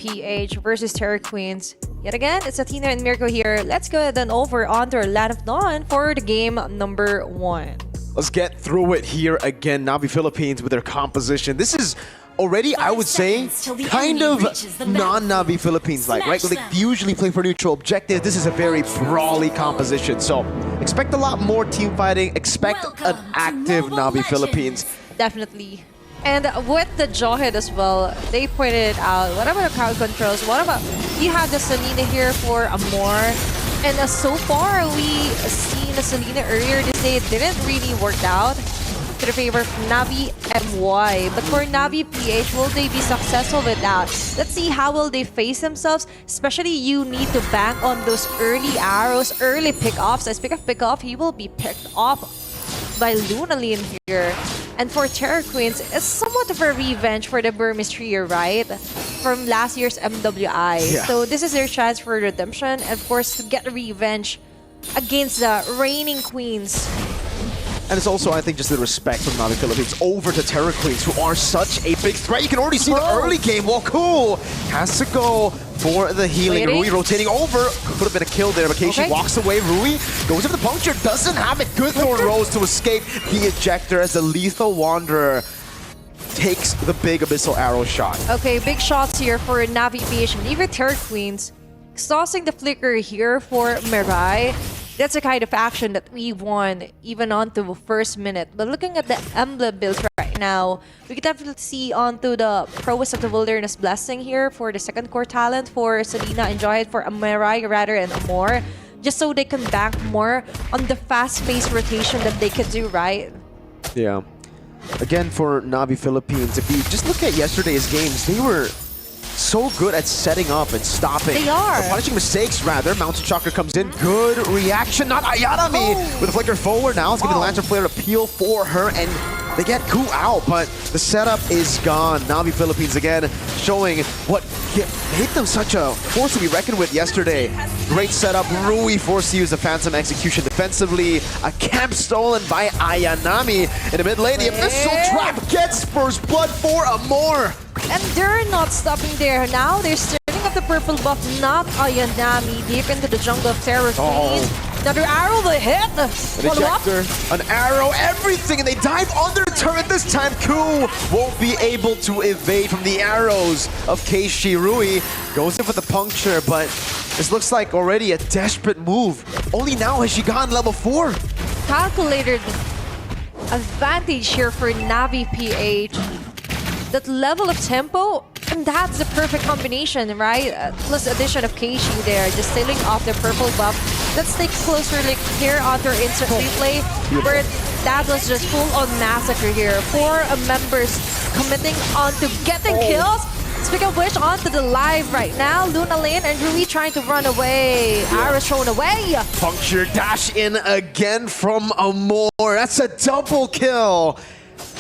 PH versus Terror Queens. Yet again, it's Athena and Mirko here. Let's go then over onto our Land of Dawn for the game number 1. Let's get through it here again. Navi Philippines with their composition. This is already, I would say, kind of non-Navi Philippines-like, right? They usually play for neutral objective. This is a very brawly composition. So expect a lot more team fighting. Expect an active Navi Philippines. Definitely. And with the Jawhead as well, they pointed out, what about the crowd controls? What about, you have the Selena here for Amor. And so far, we seen the Selena earlier this day. It didn't really work out to the favor of Navi MWI. But for Navi PH, will they be successful with that? Let's see how will they face themselves. Especially you need to bank on those early arrows, early pickoffs. As pick of pickoff, he will be picked off by Lunalin here. And for Terror Queens, it's somewhat of a revenge for the Burmese trio, right? From last year's MWI. Yeah. So this is their chance for redemption and of course to get revenge against the reigning queens. And it's also, I think, just the respect from Navi Philippines over to Terror Queens, who are such a big threat. You can already see the early game. Well, cool. Has to go for the healing. Rui rotating over. Could have been a kill there, but Keishi walks away. Rui goes for the puncture. Doesn't have it. Good Thorn Rose to escape the ejector as the Lethal Wanderer takes the big Abyssal Arrow shot. Okay, big shots here for Navi PH and even Terror Queens. Tossing the flicker here for Mirai. That's the kind of action that we won even onto the first minute. But looking at the emblem builds right now, we can definitely see onto the prowess of the Wilderness Blessing here for the second core talent for Selena. Enjoy it for Mirai rather and Amor. Just so they can bank more on the fast-paced rotation that they can do, right? Yeah. Again, for Navi Philippines, if you just look at yesterday's games, they were so good at setting up and stopping. They are. Or punishing mistakes, rather. Mountain Chakra comes in. Good reaction. Not Ayanami with a flicker forward. Now it's giving the Lantern Flare to peel for her, and they get Ku out, but the setup is gone. Navi Philippines again showing what made them such a force to be reckoned with yesterday. Great setup. Rui forced to use the Phantom Execution defensively. A camp stolen by Ayanami in the mid lane. The Abyssal Trap gets first blood for Amor. And they're not stopping there. Now they're turning up the purple buff, not Ayanami, deep into the jungle of Terror Queens. Another arrow will hit. An ejector, an arrow, everything, and they dive under the turret this time. Ku won't be able to evade from the arrows of Keishi. Rui goes in for the puncture, but this looks like already a desperate move. Only now has she gotten level 4. Calculated advantage here for Navi PH. That level of tempo, and that's the perfect combination, right? Plus addition of Keishi there, just stealing off the purple buff. Let's take a closer look here on their instant replay, where that was just full-on massacre here. 4 members committing on to getting kills. Speaking of which, on to the live right now. Lunalin and Rui trying to run away. Arrow thrown away. Puncture dash in again from Amor. That's a double kill.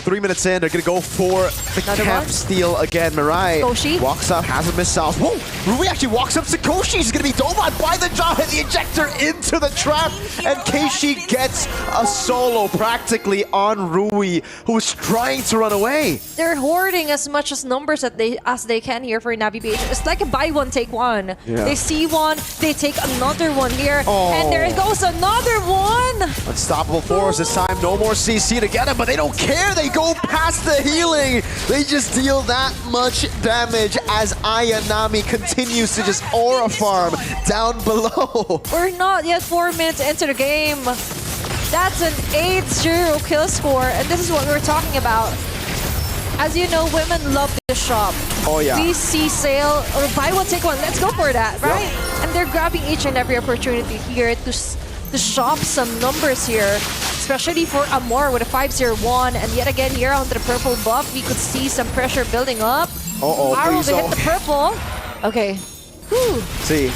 3 minutes in, they're gonna go for the camp steal again. Mirai walks up, has a missile. Whoa! Rui actually walks up to Koshi. She's gonna be dove on by the Jawhead, the ejector into the trap, and Keishi gets a solo practically on Rui, who's trying to run away. They're hoarding as much as numbers as they can here for Navi PH. It's like a buy one, take one. Yeah. They see one, they take another one here, and there goes another one. Unstoppable force this time. No more CC to get him, but they don't care. They go past the healing. They just deal that much damage as Ayanami continues to just aura farm down below. We're not yet 4 minutes into the game. That's an 8-0 kill score, and this is what we were talking about. As you know, women love to shop. Oh yeah. We see sale or buy one, take one. Let's go for that, right? Yep. And they're grabbing each and every opportunity here to shop some numbers here, especially for Amor with a 5-0-1. And yet again here onto the purple buff, we could see some pressure building up. Arrow to hit the purple. Okay. Whew. See,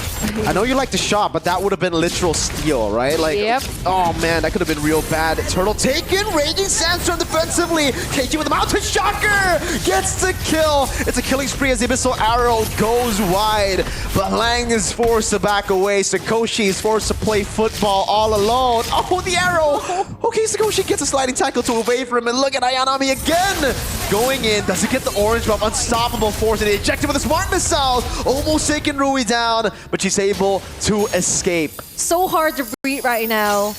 I know you like to shot, but that would have been literal steal, right? Like, Yep. oh man, that could have been real bad. Turtle taken, Raging Sandstorm defensively. KG with the Mountain Shocker gets the kill. It's a killing spree as the Abyssal Arrow goes wide, but Lang is forced to back away. Sakoshi is forced to play football all alone. Oh, the arrow. Okay, Sakoshi gets a sliding tackle to away from him, and look at Ayanami again. Going in, doesn't get the orange buff, unstoppable force, and they eject him with a smart missile. Almost taking Rui down, but she's able to escape. So hard to breathe right now.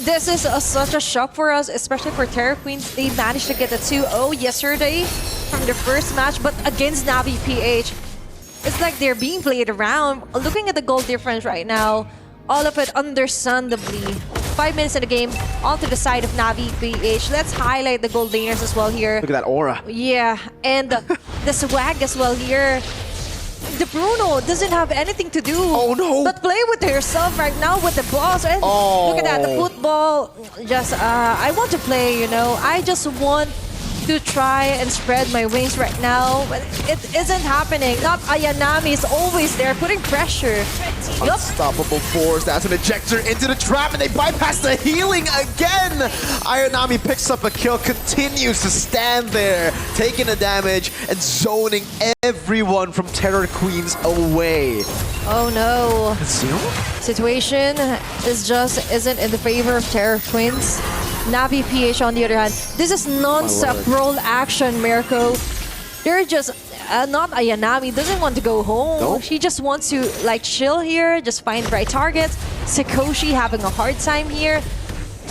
This is such a shock for us, especially for Terra Queens. They managed to get a 2-0 yesterday from their first match, but against Navi PH, it's like they're being played around. Looking at the goal difference right now, all of it understandably. 5 minutes in the game, onto the side of Navi PH. Let's highlight the gold laners as well here. Look at that aura. Yeah, and the swag as well here. The Bruno doesn't have anything to do but play with herself right now with the boss. And look at that, the football. Just, I want to play, you know. I just want to try and spread my wings right now, but it isn't happening. Not Ayanami is always there, putting pressure. Unstoppable force. That's an ejector into the trap, and they bypass the healing again. Ayanami picks up a kill, continues to stand there, taking the damage and zoning everyone from Terror Queens away. Oh no. Zero? Situation isn't in the favor of Terror Queens. Navi PH on the other hand, this is non-stop roll action, Mirko. They're just not Ayanami doesn't want to go home. Nope. She just wants to like chill here, just find right targets. Sakoshi having a hard time here.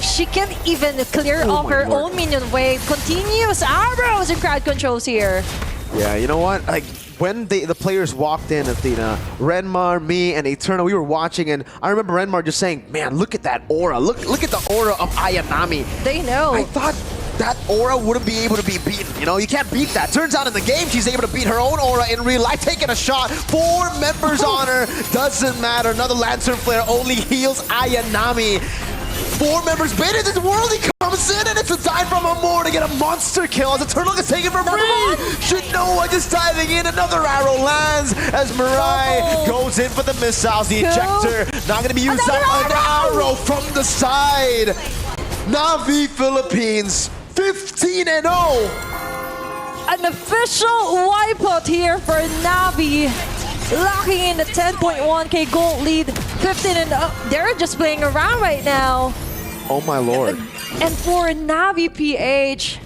She can't even clear off her own minion wave. Continuous arrows and crowd controls here. Yeah, you know what? Like, when the players walked in, Athena, Renmar, me, and Eternal, we were watching, and I remember Renmar just saying, man, look at that aura. Look at the aura of Ayanami. They know. I thought that aura wouldn't be able to be beaten. You know, you can't beat that. Turns out in the game, she's able to beat her own aura in real life, taking a shot. 4 members on her. Doesn't matter. Another Lantern Flare only heals Ayanami. 4 members baited this world. He comes in, and it's a dive from Amor to get a monster kill as the Turtle gets taken for free. Shinoa just diving in. Another arrow lands as Mirai goes in for the missiles. The ejector not going to be used up. An arrow from the side. Navi Philippines 15-0. An official wipeout here for Navi. Locking in the 10.1k gold lead. 15-0. They're just playing around right now. Oh my lord. And for Navi PH,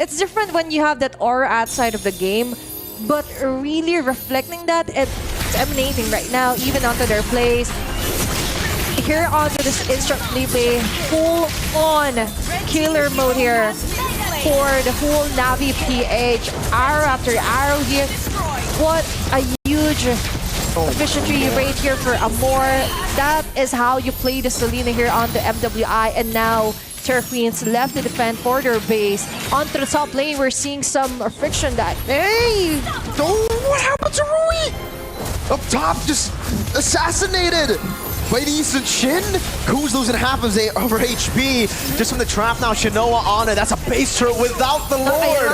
it's different when you have that aura outside of the game, but really reflecting that, it's emanating right now, even onto their plays. Here onto this instant replay, full-on killer mode here for the whole Navi PH. Arrow after arrow here. What a huge efficiency rate here for Amor. That is how you play the Selena here on the MWI, and now Terra Queens left to defend for their base. Onto the top lane, we're seeing some friction that... Hey! Oh, what happened to Rui? Up top, just assassinated by the Eastern Shin. Ku's losing half of her HP just from the trap now. Shinoa on it. That's a base turret without the Lord.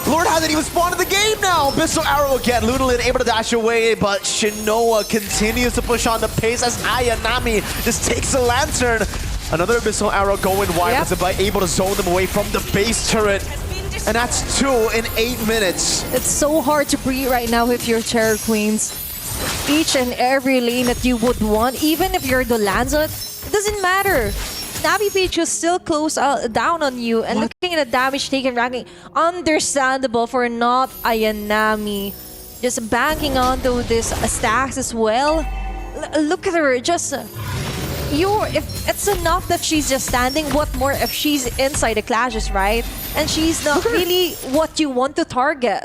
Lord hasn't even spawned in the game now. Abyssal Arrow again. Lunalin able to dash away, but Shinoa continues to push on the pace as Ayanami just takes the lantern. Another Abyssal Arrow going wide, but able to zone them away from the base turret. And that's 2 in 8 minutes. It's so hard to breathe right now if you're Terror Queens. Each and every lane that you would want, even if you're the Lanzot, it doesn't matter. Navi PH will still close down on you, and looking at the damage taken ranking, understandable for not Ayanami. Just banking onto this stacks as well. Look at her, just... if it's enough that she's just standing, what more if she's inside the clashes, right? And she's not really what you want to target.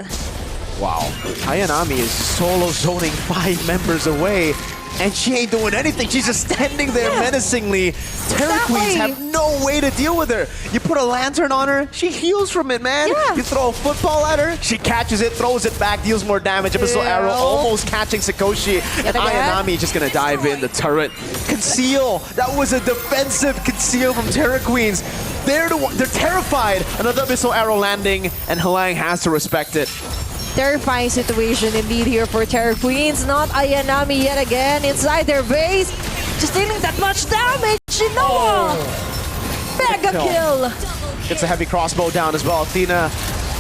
Wow. Ayanami is solo zoning 5 members away, and she ain't doing anything. She's just standing there menacingly. Terror Queens have no way to deal with her. You put a lantern on her, she heals from it, man. You throw a football at her, she catches it, throws it back, deals more damage. Abyssal Arrow almost catching Sakoshi. And Ayanami just gonna dive in the turret. Conceal. That was a defensive conceal from Terror Queens. They're terrified. Another Abyssal Arrow landing, and Halang has to respect it. Terrifying situation indeed here for Terror Queens. Not Ayanami yet again inside their base. Just dealing that much damage. Noah! Mega kill! Gets a heavy crossbow down as well. Athena,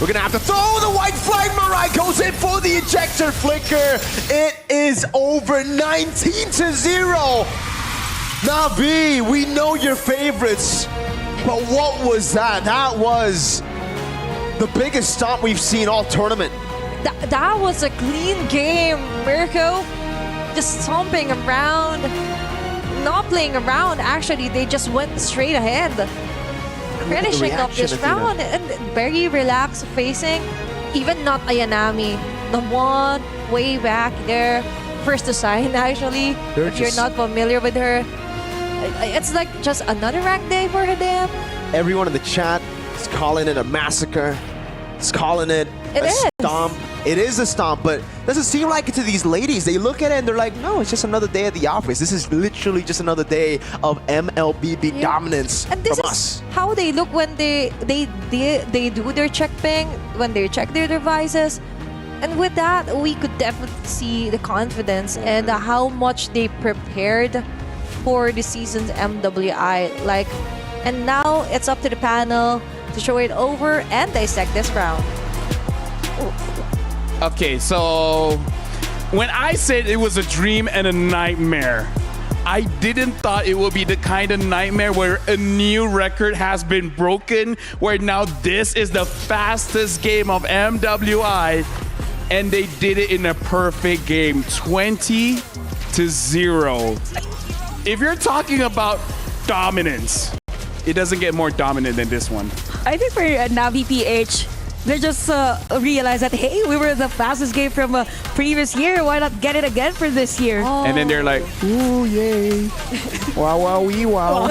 we're gonna have to throw the white flag. Mirai goes in for the ejector flicker. It is over 19-0. Navi, we know your favorites, but what was that? That was the biggest stomp we've seen all tournament. That was a clean game, Mirko. Just stomping around, not playing around. Actually, they just went straight ahead, finishing up this round and very relaxed facing. Even not Ayanami, the one way back there, first to sign actually. If you're not familiar with her, it's like just another rank day for them. Everyone in the chat is calling it a massacre. It's calling it a stomp. It is a stomp, but doesn't seem like it to these ladies. They look at it and they're like, no, it's just another day at the office. This is literally just another day of MLBB dominance and this from is us. How they look when they do their check ping, when they check their devices. And with that, we could definitely see the confidence and how much they prepared for the season's MWI. And now it's up to the panel to show it over and dissect this round. Okay, so when I said it was a dream and a nightmare, I didn't thought it would be the kind of nightmare where a new record has been broken, where now this is the fastest game of MWI, and they did it in a perfect game, 20-0. If you're talking about dominance, it doesn't get more dominant than this one. I think for Navi PH, they just realized that, hey, we were the fastest game from previous year. Why not get it again for this year? Oh. And then they're like, ooh, yay. Wow, wow, wee, wow.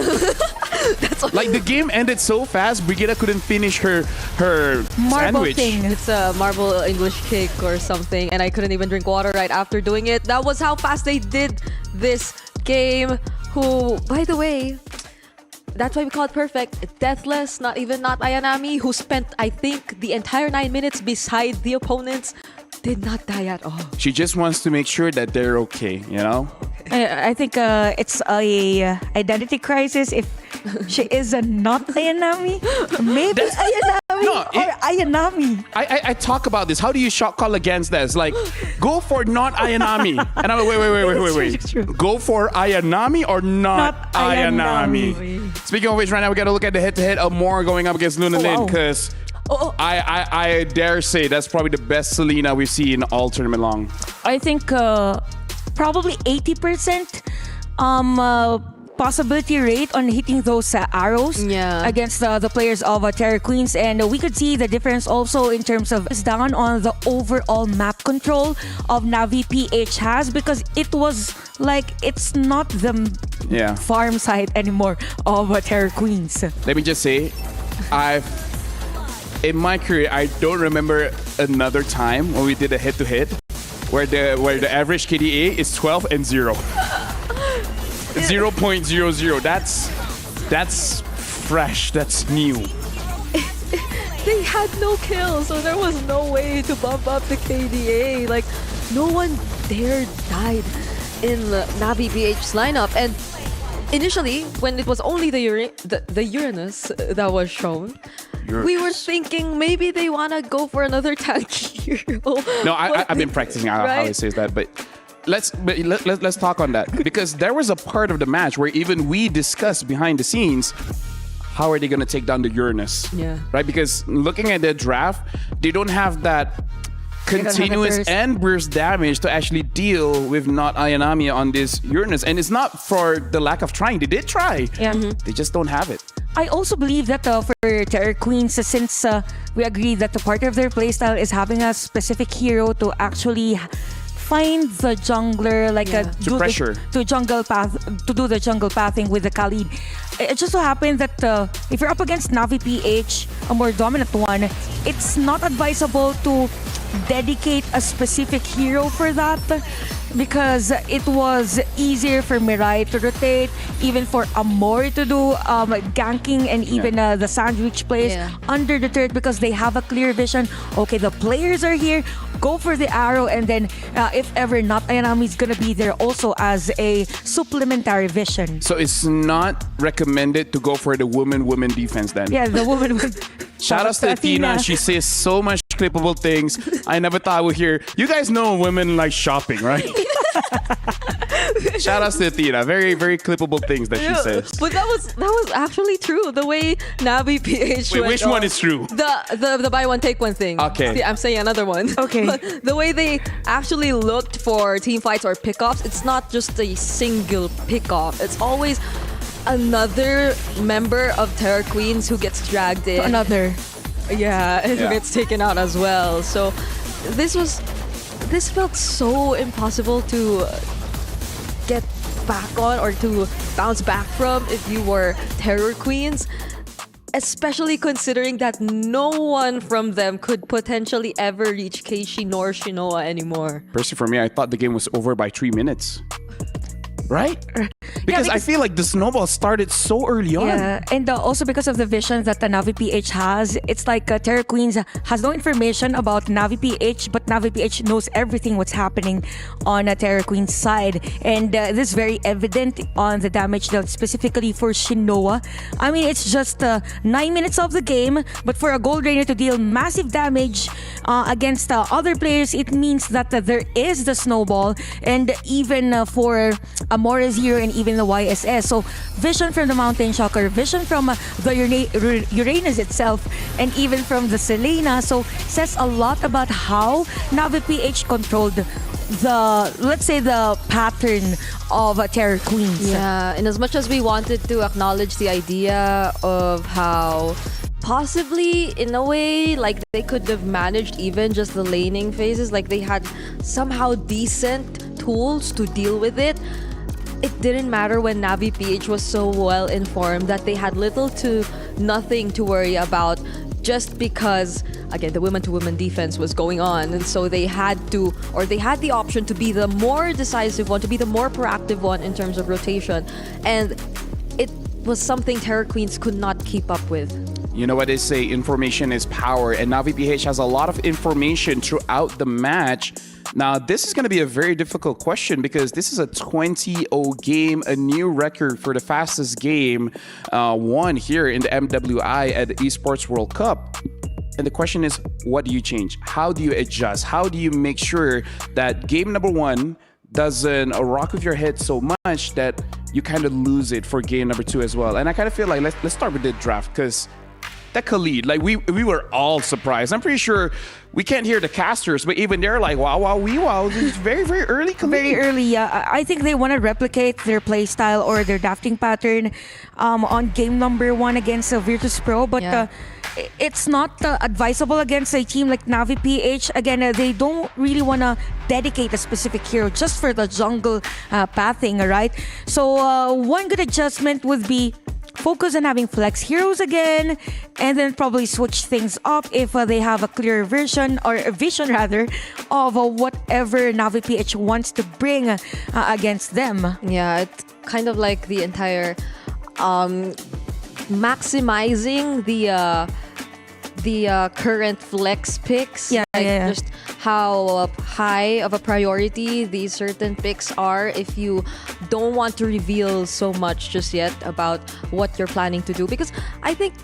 Like the game ended so fast, Brigida couldn't finish her Marble sandwich. thing. It's a marble English cake or something, and I couldn't even drink water right after doing it. That was how fast they did this game. Who, by the way, that's why we call it perfect. Deathless, not Ayanami, who spent, I think, the entire 9 minutes beside the opponents, did not die at all. She just wants to make sure that they're okay, you know? I think it's a identity crisis if she is not Ayanami. Maybe Ayanami or Ayanami. I talk about this. How do you shot call against this? Like, go for not Ayanami. And I'm like, wait. It's true. Go for Ayanami or not Ayanami? Speaking of which, right now we got to look at the head-to-head of Moore going up against Luna Lin, because I dare say that's probably the best Selena we've seen all tournament long. I think probably 80% possibility rate on hitting those arrows against the players of Terror Queens, and we could see the difference also in terms of down on the overall map control of Navi PH has, because it was like it's not the farm side anymore of Terror Queens. Let me just say, in my career, I don't remember another time when we did a head-to-head where the average KDA is 12 and 0. 0.00. That's fresh. That's new. They had no kills, so there was no way to bump up the KDA. Like, no one there died in Navi BH's lineup. And initially, when it was only the Uranus that was shown, we were thinking maybe they want to go for another tank hero. No, I've been practicing how he says that, but let's talk on that, because there was a part of the match where even we discussed behind the scenes, how are they going to take down the Uranus? Yeah. Right? Because looking at the draft, they don't have that continuous and burst damage to actually deal with not Ayanami on this Uranus. And it's not for the lack of trying. They did try. Yeah. They just don't have it. I also believe that for Terror Queens, since we agree that the part of their playstyle is having a specific hero to actually find the jungler, like to pressure, to do the jungle pathing with the Khalid. It just so happens that if you're up against Navi PH, a more dominant one, it's not advisable to dedicate a specific hero for that, because it was easier for Mirai to rotate, even for Amori to do ganking and even the sandwich plays under the turret, because they have a clear vision. Okay, the players are here, go for the arrow, and then if ever not, Ayanami is gonna be there also as a supplementary vision. So it's not recommended to go for the woman defense then? Yeah, the woman with Shout out to Athena. She says so much clippable things. I never thought I would hear. You guys know women like shopping, right? Shout out to Athena. Very, very clippable things that she says. But that was actually true. The way Navi PH Wait, went which one is true? The buy one take one thing. Okay. See, I'm saying another one. Okay. But the way they actually looked for team fights or pickoffs, it's not just a single pickoff. It's always another member of Terror Queens who gets dragged in. another. Yeah, and who Yeah. gets taken out as well. So this felt so impossible to get back on or to bounce back from if you were Terror Queens, especially considering that no one from them could potentially ever reach Keishi nor Shinoa anymore. Personally, for me, I thought the game was over by 3 minutes. Right? Because I feel like the snowball started so early on. Yeah, and also because of the vision that the Navi PH has, it's like Terra Queens has no information about Navi PH, but Navi PH knows everything what's happening on Terra Queen's side. And this is very evident on the damage dealt specifically for Shinoa. I mean, it's just 9 minutes of the game, but for a Gold Rainer to deal massive damage against other players, it means that there is the snowball. And even for Amore's hero and even the YSS. So vision from the Mountain Shocker, vision from the Uranus itself, and even from the Selena. So says a lot about how Navi PH controlled the, let's say, the pattern of Terror Queens. Yeah, and as much as we wanted to acknowledge the idea of how possibly in a way like they could have managed even just the laning phases, like they had somehow decent tools to deal with it, it didn't matter when Navi PH was so well informed that they had little to nothing to worry about, just because again the women to women defense was going on, and so they had to, or they had the option to be the more decisive one, to be the more proactive one in terms of rotation, and it was something Terror Queens could not keep up with. You know what they say, information is power, and Navi PH has a lot of information throughout the match. Now, this is going to be a very difficult question because this is a 20-0 game, a new record for the fastest game won here in the MWI at the Esports World Cup. And the question is, what do you change? How do you adjust? How do you make sure that game number one doesn't rock with your head so much that you kind of lose it for game number two as well? And I kind of feel like let's start with the draft, because that Khalid, like we were all surprised. I'm pretty sure we can't hear the casters, but even they're like, wow, this is very, very early Khalid. Very early, yeah. I think they want to replicate their play style or their drafting pattern on game number one against Virtus Pro, but it's not advisable against a team like Navi PH. Again, they don't really want to dedicate a specific hero just for the jungle pathing, right? So one good adjustment would be focus on having flex heroes again, and then probably switch things up if they have a clear vision, or a vision rather, of whatever Navi PH wants to bring against them. Yeah, it's kind of like the entire maximizing the current flex picks. Just how high of a priority these certain picks are if you don't want to reveal so much just yet about what you're planning to do, because I think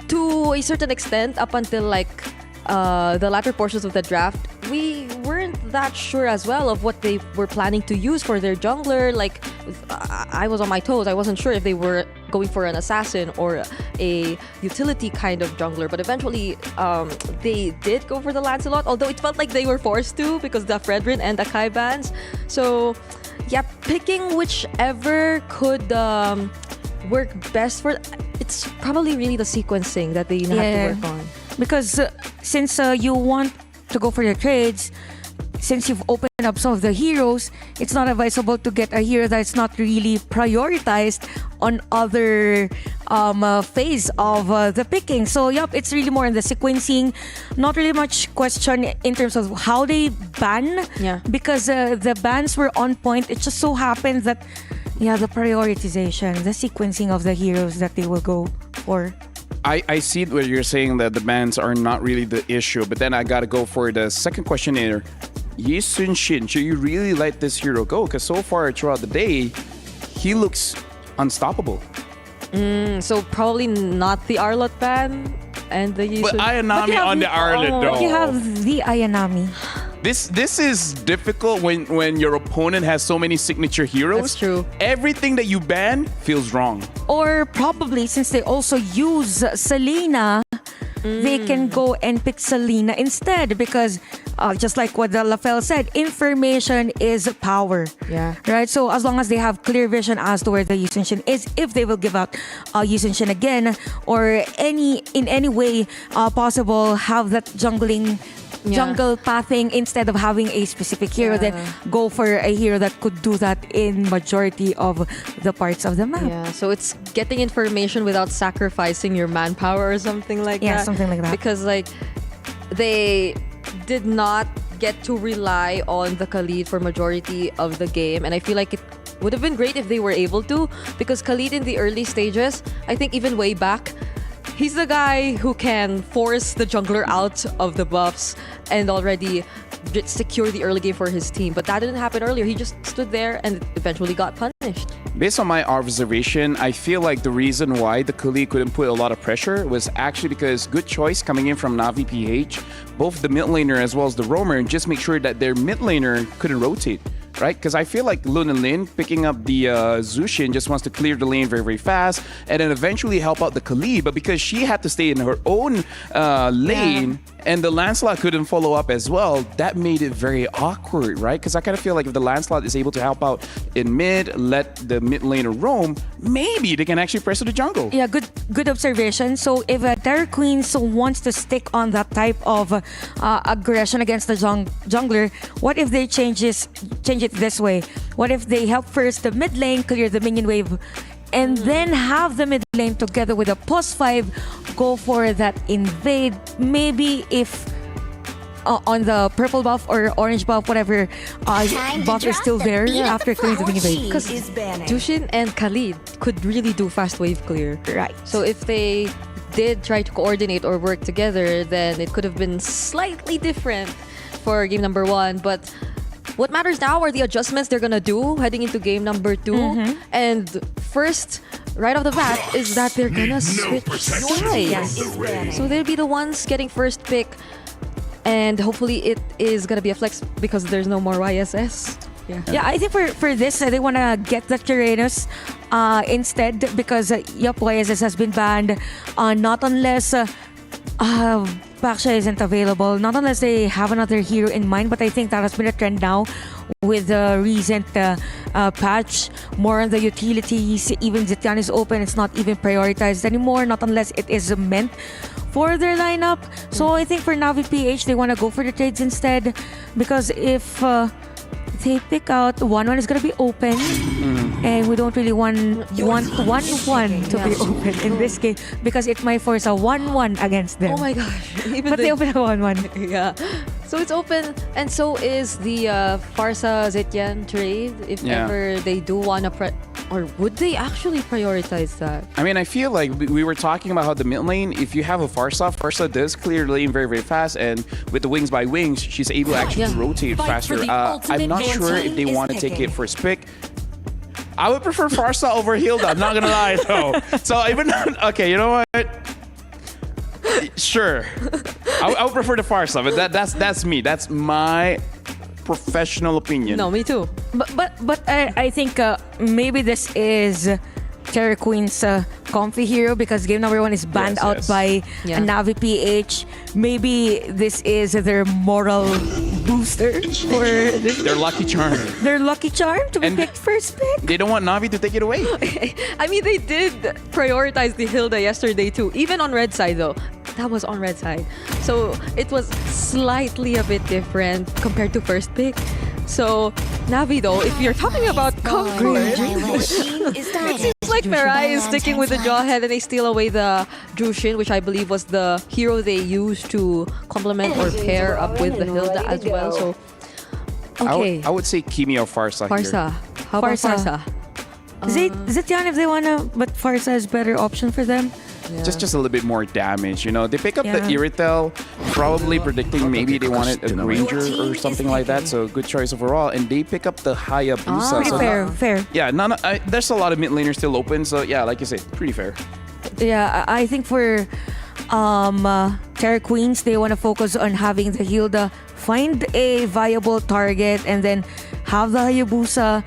to a certain extent up until like the latter portions of the draft, we weren't that sure as well of what they were planning to use for their jungler. Like I was on my toes. I wasn't sure if they were going for an assassin or a utility kind of jungler, but eventually they did go for the Lancelot, although it felt like they were forced to because the Fredrin and the Kai bans. So yeah, picking whichever could work best for, it's probably really the sequencing that they have to work on. Because since you want to go for your trades, since you've opened open up some of the heroes, it's not advisable to get a hero that's not really prioritized on other phase of the picking. So yep, it's really more in the sequencing. Not really much question in terms of how they ban, because the bans were on point. It just so happens that the prioritization, the sequencing of the heroes that they will go for. I see where you're saying that the bans are not really the issue, but then I gotta go for the second question here. Yi Sun-shin, should you really let this hero go? Because so far throughout the day, he looks unstoppable. So probably not the Arlot ban and the But Ayanami on the Arlet though. But you have the Ayanami. This is difficult when your opponent has so many signature heroes. That's true. Everything that you ban feels wrong. Or probably since they also use Selena, they can go and pick Selena instead, because just like what the LaFell said, information is power. Yeah. Right? So as long as they have clear vision as to where the Yi Sun-shin is, if they will give out Yi Sun-shin again, or in any way possible, have that jungle pathing instead of having a specific hero, then go for a hero that could do that in majority of the parts of the map. Yeah, so it's getting information without sacrificing your manpower or something like that. Yeah, something like that. Because like they did not get to rely on the Khalid for majority of the game, and I feel like it would have been great if they were able to, because Khalid in the early stages, I think even way back, he's the guy who can force the jungler out of the buffs and already secure the early game for his team. But that didn't happen earlier. He just stood there and eventually got punished. Based on my observation, I feel like the reason why the Khalid couldn't put a lot of pressure was actually because good choice coming in from Navi PH. Both the mid laner as well as the roamer, and just make sure that their mid laner couldn't rotate. Right? Because I feel like Luna Lin picking up the Zushin just wants to clear the lane very, very fast and then eventually help out the Khalid. But because she had to stay in her own lane and the Lancelot couldn't follow up as well, that made it very awkward, right? Because I kind of feel like if the Lancelot is able to help out in mid, let the mid laner roam, maybe they can actually press to the jungle. Yeah, good observation. So if Terror Queens wants to stick on that type of aggression against the jungler, what if they change it this way? What if they help first the mid lane clear the minion wave, and then have the mid lane together with a +5 go for that invade? Maybe if on the purple buff or orange buff, whatever buff is still there after clearing the minion wave. Because Jushin and Khalid could really do fast wave clear. Right. So if they did try to coordinate or work together, then it could have been slightly different for game number 1. But what matters now are the adjustments they're gonna do heading into game number 2. And first, right off the bat, is that they're gonna switch sides. So they'll be the ones getting first pick, and hopefully it is gonna be a flex because there's no more YSS. Yeah, I think for this, they want to get the Tyrannus instead, because YSS has been banned. Not unless Baksha isn't available, not unless they have another hero in mind. But I think that has been a trend now with the recent patch. More on the utilities, even Zitian is open. It's not even prioritized anymore, not unless it is meant for their lineup. So I think for Navi PH, they want to go for the trades instead, because if they pick out 1-1 is going to be open, and we don't really want 1-1 to be open in this game, because it might force a 1-1 against them. Oh my gosh. But they open a 1-1. Yeah. So it's open, and so is the Farsa Zetian trade. If ever they do want to or would they actually prioritize that? I mean, I feel like we were talking about how the mid lane, if you have a Farsa does clear the lane very, very fast, and with the wings by wings, she's able to actually rotate faster. I'm not sure if they want to take it first pick. I would prefer Farsa over Hilda, I'm not gonna lie though. So even okay, you know what? Sure, I would prefer the Farsa, but that's me. That's my professional opinion. No, me too. But I think maybe this is Terror Queen's comfy hero, because game number 1 is banned out by Navi PH. Maybe this is their moral booster for this. Their lucky charm. Their lucky charm to be picked first pick. They don't want Navi to take it away. I mean, they did prioritize the Hilda yesterday too, even on red side though. That was on red side. So it was slightly a bit different compared to first pick. So Navi though, if you're talking about comfort, it seems like Mirai is sticking with the Jawhead and they steal away the Jushin, which I believe was the hero they used to complement or pair up with the Hilda as well. So okay, I would say Kimi or Farsa here. Farsa. How about Farsa. Farsa? Zetian if they wanna, but Farsa is better option for them. Just a little bit more damage, you know. They pick up the Yeah. Irritel, probably predicting maybe they wanted a Granger or something like that. So good choice overall. And they pick up the Hayabusa. Pretty so fair. yeah, there's a lot of mid laners still open. So yeah, like you said, pretty fair. Yeah, I think for Terra Queens, they want to focus on having the Hilda find a viable target and then have the Hayabusa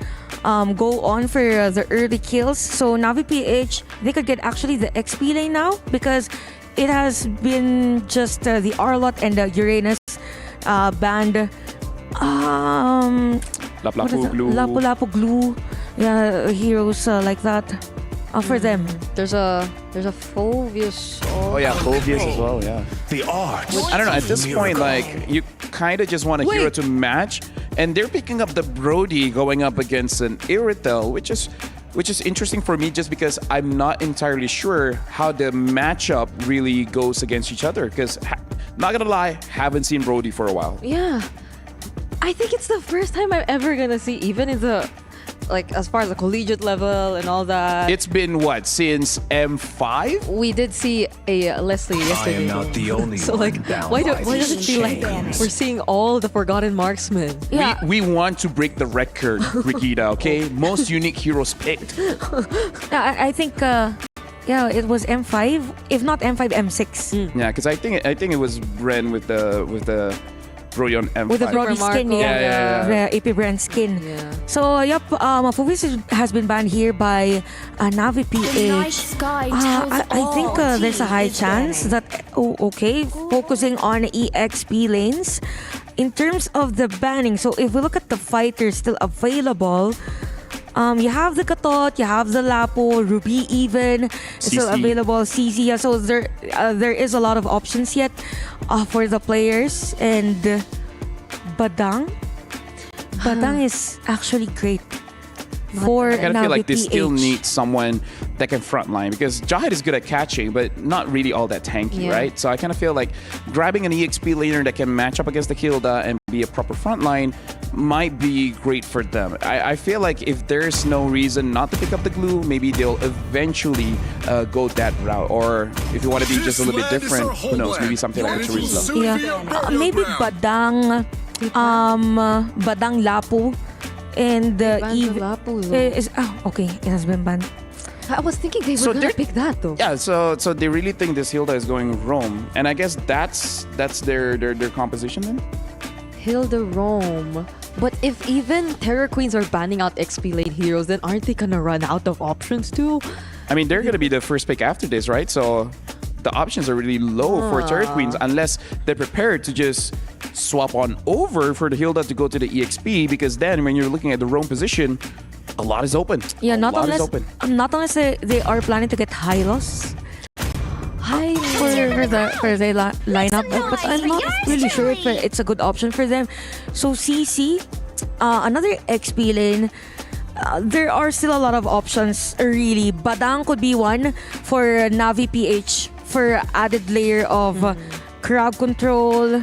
go on for the early kills. So Navi PH, they could get actually the XP lane now because it has been just the Arlot and the Uranus banned. Lapu-Lapu Glue. Lapu-Lapu Glue. Yeah, heroes like that. For them. There's a Phoveus. Oh yeah, Phoveus as well, yeah. The art. I don't know, at this point, like, you kind of just want a hero to match, and they're picking up the Brody going up against an Irritel, which is interesting for me just because I'm not entirely sure how the matchup really goes against each other, because, not gonna lie, haven't seen Brody for a while. Yeah. I think it's the first time I'm ever gonna see, even in the, like, as far as the collegiate level and all that. It's been, what, since M5? We did see a Leslie yesterday. I am not the only so one like, bound why by does it these feel like chains. we're seeing all the forgotten marksmen? Yeah. We want to break the record, Rikita, okay? Most unique heroes picked. I think it was M5, if not M5, M6. Yeah, because I think it was Bren with the Brody on M5. With the Brody Super skin, Marco. the AP brand skin. Yeah. So, yep, Phoveus has been banned here by Navi PH. I think there's a high chance that, focusing on EXP lanes. In terms of the banning, so if we look at the fighters still available, you have the Katot, you have the Lapo, Ruby even still CC. available, CC. Yeah, so there is a lot of options yet for the players. And Badang is actually great for I kind of feel like they Navi still PH. need someone that can frontline because Jahid is good at catching, but not really all that tanky, Yeah. right? So I kind of feel like grabbing an EXP laner that can match up against the Hilda and be a proper frontline might be great for them. I feel like if there's no reason not to pick up the glue, maybe they'll eventually go that route. Or if you want to be just a little bit different, who knows, maybe something like a Charizla. Yeah, maybe Badang Lapu and Banned the Lapu, though. okay, it has been banned. I was thinking they were So gonna they're- pick that though. Yeah, so they really think this Hilda is going Rome, and I guess that's their composition then. Hilda Rome. But if even Terror Queens are banning out XP lane heroes, then aren't they gonna run out of options too? I mean, they're gonna be the first pick after this, right? So the options are really low for Turret Queens unless they're prepared to just swap on over for the Hilda to go to the EXP, because then when you're looking at the Rome position, a lot is open. Yeah, a not lot is unless open. not unless they are planning to get Hylos for the lineup, but I'm not really sure if it's a good option for them. So CC, another XP lane. There are still a lot of options, really. Badang could be one for Navi PH for added layer of crowd control.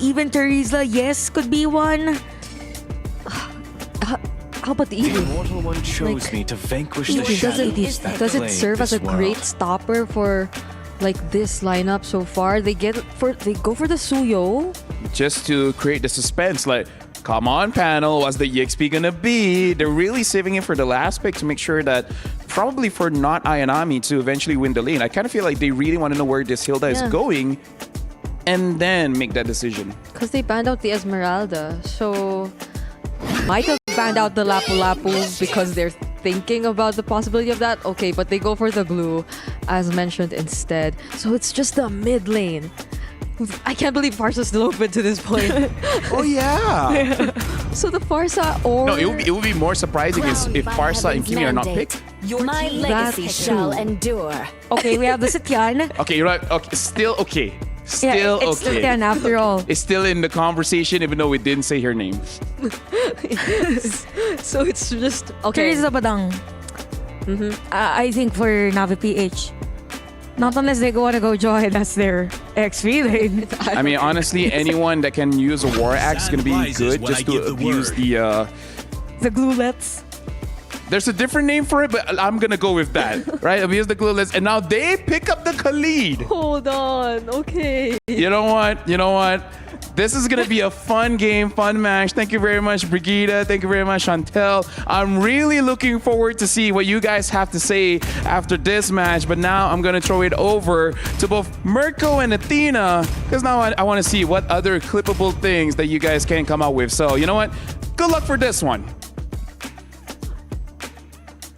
Even Terizla, yes, could be one. How about the The Eevee? immortal one chose me to vanquish the Eevee, shadows that does it plague serve as a this great world. stopper for like this lineup so far? They go for the Suyo. Just to create the suspense, like, come on, panel, what's the EXP gonna be? They're really saving it for the last pick to make sure that, probably for not Ayanami to eventually win the lane. I kind of feel like they really want to know where this Hilda is Yeah. going and then make that decision. Because they banned out the Esmeralda, so might have banned out the Lapu Lapu because they're thinking about the possibility of that. Okay, but they go for the glue, as mentioned instead. So it's just the mid lane. I can't believe Farsa's still open to this point. Oh yeah. So the Farsa or No, it would be more surprising if Farsa and Kimi are not picked. My legacy That's shall true. endure. Okay, we have the Sityan. Okay, you're right. Okay, still okay. Still it's okay. 10 after all. It's still in the conversation, even though we didn't say her name. So it's just okay. Teresa Badang. I think for Navi PH. Not unless they want to go Joy, that's their XP lane. I mean, honestly, anyone that can use a War Axe is going to be good just to abuse the... The glulets. There's a different name for it, but I'm going to go with that, right? Abuse the clueless. And now they pick up the Khalid. Hold on. Okay. You know what? You know what? This is going to be a fun game, fun match. Thank you very much, Brigida. Thank you very much, Chantel. I'm really looking forward to see what you guys have to say after this match. But now I'm going to throw it over to both Mirko and Athena, because now I want to see what other clippable things that you guys can come out with. So, you know what? Good luck for this one.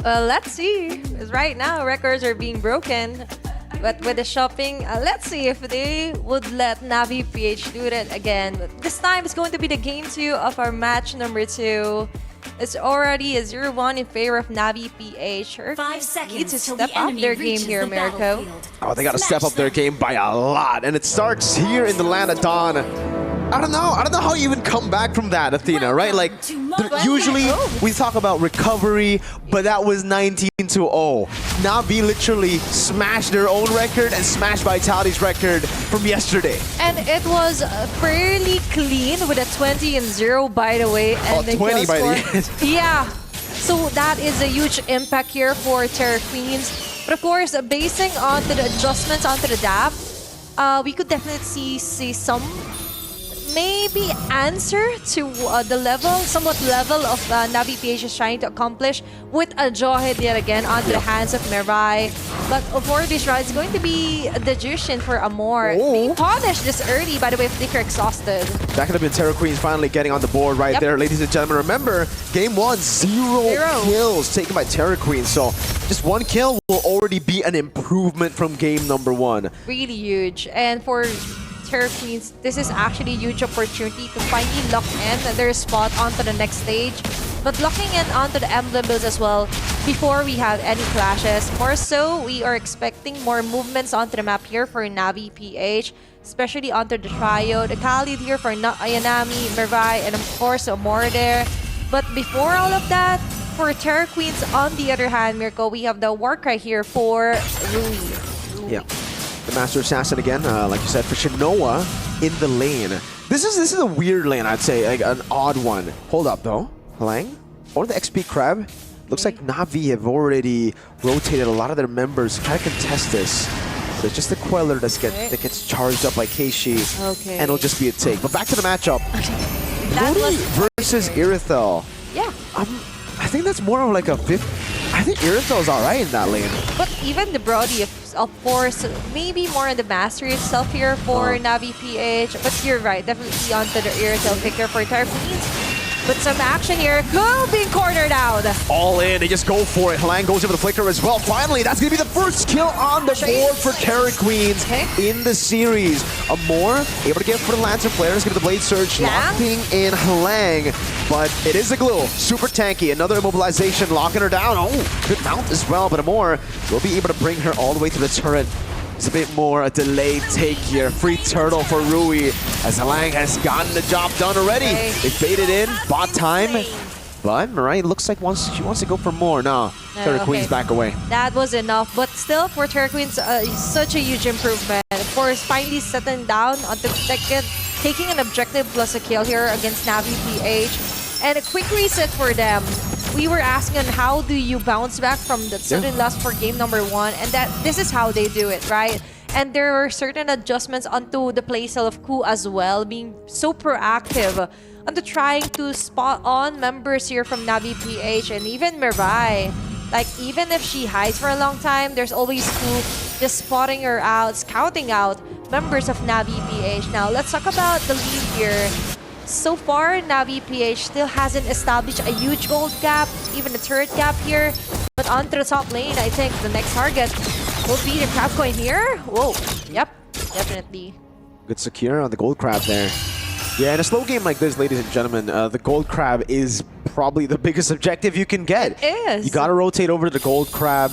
Let's see. Because right now, records are being broken. But with the shopping, let's see if they would let Navi PH do it again. But this time, it's going to be the game 2 of our match number 2. It's already a 0-1 in favor of Navi PH. 5 seconds Need to till step the up enemy their game reaches here, the Mirko. battlefield. Oh, they got to step up their game by a lot. And it starts here in the land of Dawn. I don't know how you even come back from that, Athena, right? Like, usually we talk about recovery, but that was 19-0. Navi literally smashed their own record and smashed Vitality's record from yesterday. And it was fairly clean with a 20-0, by the way. And the 20 kill by the score. Yeah. So that is a huge impact here for Terra Queens. But of course, basing on the adjustments onto the DAP, we could definitely see some maybe answer to the somewhat level of Navi PH is trying to accomplish with a Jawhead yet again onto the hands of Mervai. But for this round, it's going to be the Jushin for Amor. Being punished this early, by the way, if Flicker exhausted. That could have been Terra Queens finally getting on the board right there, ladies and gentlemen. Remember, game 1, 0 kills taken by Terra Queens. So just 1 kill will already be an improvement from game number 1. Really huge. And for Terra Queens, this is actually a huge opportunity to finally lock in their spot onto the next stage. But locking in onto the emblems as well before we have any clashes. More so, we are expecting more movements onto the map here for Navi PH, especially onto the trio. The Khalid here for Ayanami, Mervai, and of course, Amor there. But before all of that, for Terra Queens, on the other hand, Mirko, we have the Warcry here for Rui. Yeah. The Master Assassin again, like you said, for Shinoa in the lane. This is a weird lane, I'd say, like an odd one. Hold up, though. Lang or the XP Crab. Looks like Navi have already rotated a lot of their members to kind of contest this. So it's just the Queller that gets charged up by Keishi, and it'll just be a take. But back to the matchup. Brody versus Irithel. Yeah. I think that's more of like a fifth. I think Irithel's alright in that lane. But even the Brody, of course, maybe more in the mastery itself here for Navi PH. But you're right, definitely onto the Irithel picker for Terra Queens. But some action here. Go being cornered out. All in. They just go for it. Halang goes over the flicker as well. Finally, that's going to be the first kill on the board for Terra Queens in the series. Amor able to get for the Lancer players. Give it the Blade Surge. Locking in Halang. But it is a glue. Super tanky. Another immobilization. Locking her down. Oh, good mount as well. But Amor will be able to bring her all the way to the turret. It's a bit more a delayed take here. Free turtle for Rui as Halang has gotten the job done already. They faded in, bot time. But Mirai looks like she wants to go for more. No, Terra Queens back away. That was enough. But still, for Terra Queens, such a huge improvement. Of course, finally settling down on the second, taking an objective plus a kill here against Navi PH. And a quick reset for them. We were asking on how do you bounce back from the sudden loss for game number 1, and this is how they do it, right? And there were certain adjustments onto the playstyle of Ku as well, being so proactive onto trying to spot on members here from Navi PH and even Mervai. Like, even if she hides for a long time, there's always Ku just spotting her out, scouting out members of Navi PH. Now, let's talk about the lead here. So far, Navi PH still hasn't established a huge gold gap, even a turret gap here. But onto the top lane, I think the next target will be the Crab Coin here. Whoa, yep, definitely. Good secure on the Gold Crab there. Yeah, in a slow game like this, ladies and gentlemen, the Gold Crab is probably the biggest objective you can get. It is. You gotta rotate over to the Gold Crab.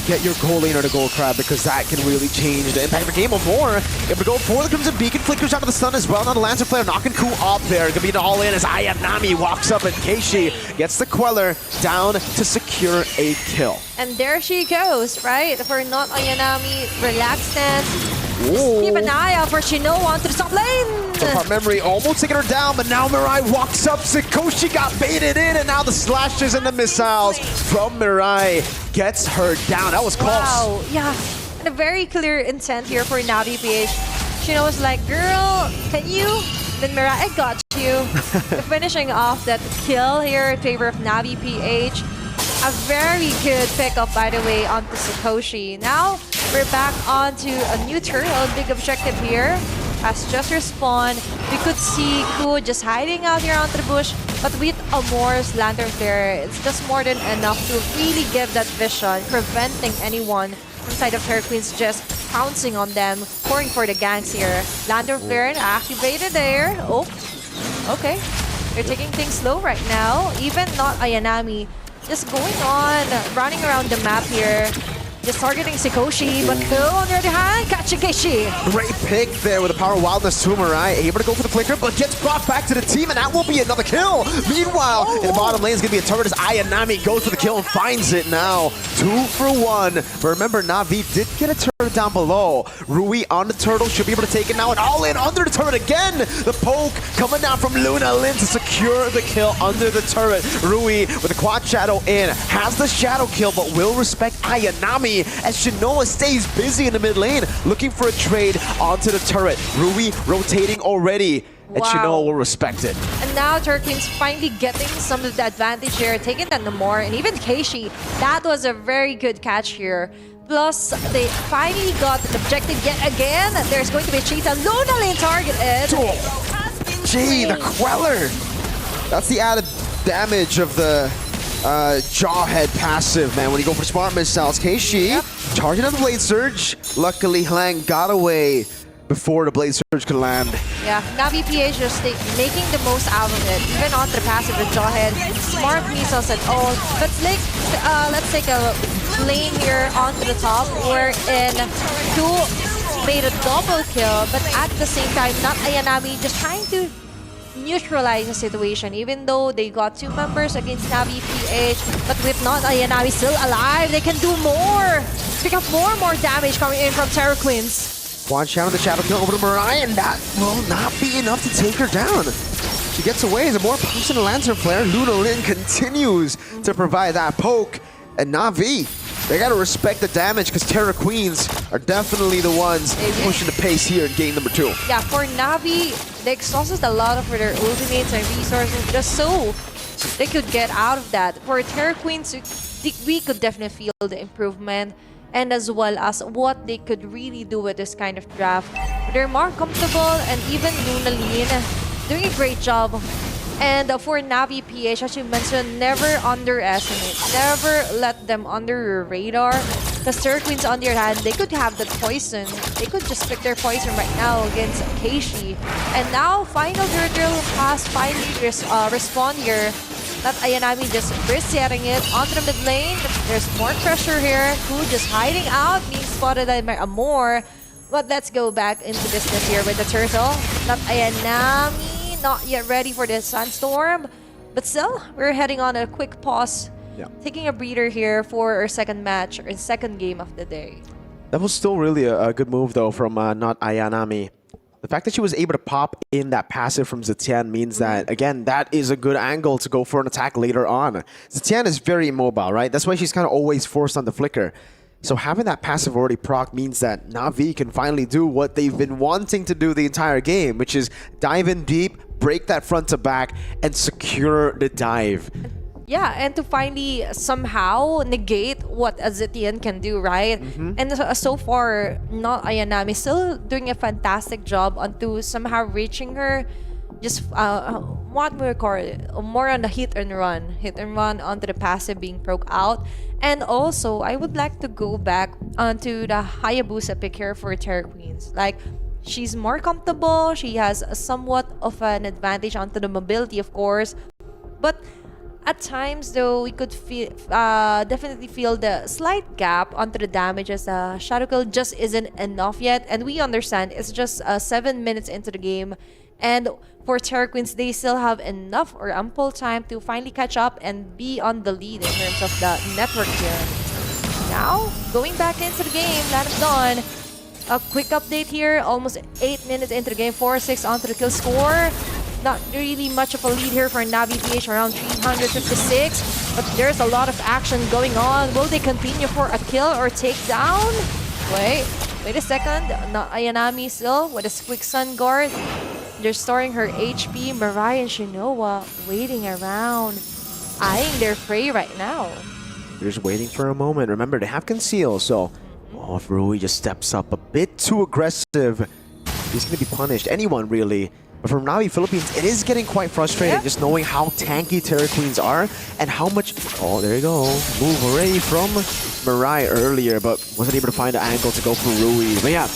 get your goal laner to gold crab because that can really change the impact of the game or more. If we go for the Crimson Beacon, flickers out of the stun as well. Now the Lancer Flare knocking Ku up there. Gonna be an all-in as Ayanami walks up and Keishi gets the Queller down to secure a kill. And there she goes, right? For not Ayanami, relaxed stance. Ooh. Keep an eye out for Shino onto the top lane. So Part Memory almost taking her down, but now Mirai walks up. Sikoshi got baited in, and now the slashes and the missiles from Mirai gets her down. That was close. Wow, yeah. And a very clear intent here for Navi PH. Shino was like, girl, can you? Then Mirai, I got you. Finishing off that kill here in favor of Navi PH. A very good pickup, by the way, onto Sikoshi. Now, we're back onto a new turtle. Big objective here. Has just respawned. We could see Ku just hiding out here onto the bush. But with Amor's Lantern Flare, it's just more than enough to really give that vision, preventing anyone inside of Terror Queens just pouncing on them, pouring for the ganks here. Lantern Flare activated there. Oh, okay. They're taking things slow right now. Even not Ayanami. Just going on, running around the map here. Just targeting Sikoshi, but no, on the other hand, catching Keishi. Great pick there with the power of wildness to Mirai. Able to go for the flicker, but gets brought back to the team, and that will be another kill. Meanwhile, in the bottom lane is going to be a turret as Ayanami goes for the kill and finds it now. 2 for 1. But remember, Navi did get a turret down below. Rui on the turtle, should be able to take it now, and all in under the turret again. The poke coming down from Luna Lin to secure the kill under the turret. Rui with the quad shadow in, has the shadow kill, but will respect Ayanami as Shinoa stays busy in the mid lane, looking for a trade onto the turret. Rui rotating already, and Wow. Shinoa will respect it. And now Turkins finally getting some of the advantage here, taking that Namor and even Keishi. That was a very good catch here. Plus, they finally got an objective yet again. There's going to be a Cheetah Luna lane targeted. Gee, the Queller! That's the added damage of the Jawhead passive, man. When you go for smart missiles, Keishi targeting the Blade Surge. Luckily, Hlang got away before the Blade Surge could land. Yeah, Navi PH just making the most out of it. Even onto the passive with Jawhead. Smart missiles at all. But let's take a lane here onto the top wherein Ku made a double kill, but at the same time, not Ayanami just trying to neutralize the situation, even though they got 2 members against Navi PH, but with not Ayanami still alive, they can do more. Pick up more and more damage coming in from Terror Queens. One shot of the shadow kill over to Mirai, and that will not be enough to take her down. She gets away as a more potent Lancer Flare. Luna Lin continues to provide that poke, and Navi, they gotta respect the damage because Terror Queens are definitely the ones pushing the pace here in game number 2. Yeah, for Navi, they exhausted a lot of their ultimates and resources just so they could get out of that. For Terror Queens, we could definitely feel the improvement, and as well as what they could really do with this kind of draft. They're more comfortable, and even Luna Lin doing a great job. And for Navi PH, as you mentioned, never underestimate, never let them under your radar. The Terror Queens, on the other hand, they could have that poison. They could just pick their poison right now against Keishi. And now, Final Turtle has finally respawned here. That Ayanami just resetting it onto the mid lane. There's more pressure here. Ku just hiding out, being spotted by Amor. But let's go back into business here with the turtle. That Ayanami not yet ready for the Sandstorm. But still, we're heading on a quick pause. Yeah. Taking a breather here for our second match, or second game of the day. That was still really a good move, though, from not Ayanami. The fact that she was able to pop in that passive from Zetian means that, again, that is a good angle to go for an attack later on. Zetian is very immobile, right? That's why she's kind of always forced on the flicker. So having that passive already proc means that Navi can finally do what they've been wanting to do the entire game, which is dive in deep, break that front to back, and secure the dive. Yeah, and to finally somehow negate what Azitian can do, right? And so far, not Ayanami still doing a fantastic job onto somehow reaching her. Just what we call it, more on the hit and run onto the passive being broke out. And also, I would like to go back onto the Hayabusa pick here for Terror Queens. Like, she's more comfortable. She has somewhat of an advantage onto the mobility, of course. But At times, though, we could feel definitely feel the slight gap onto the damages. Shadow Kill just isn't enough yet, and we understand it's just 7 minutes into the game. And for Terra Queens, they still have enough or ample time to finally catch up and be on the lead in terms of the network here. Now, going back into the game, Land of Dawn. A quick update here, almost 8 minutes into the game, 4-6 onto the kill score. Not really much of a lead here for Navi PH, around 356. But there's a lot of action going on. Will they continue for a kill or takedown? Wait a second. Not Ayanami still with a quick sun guard. They're storing her HP. Mirai and Shinoa waiting around, eyeing their prey right now. They're just waiting for a moment. Remember, they have conceal, so if Rui just steps up a bit too aggressive, he's going to be punished. Anyone, really. But from Navi Philippines, it is getting quite frustrating just knowing how tanky Terra Queens are and how much... Oh, there you go. Move already from Mirai earlier, but wasn't able to find an angle to go for Rui. But yeah,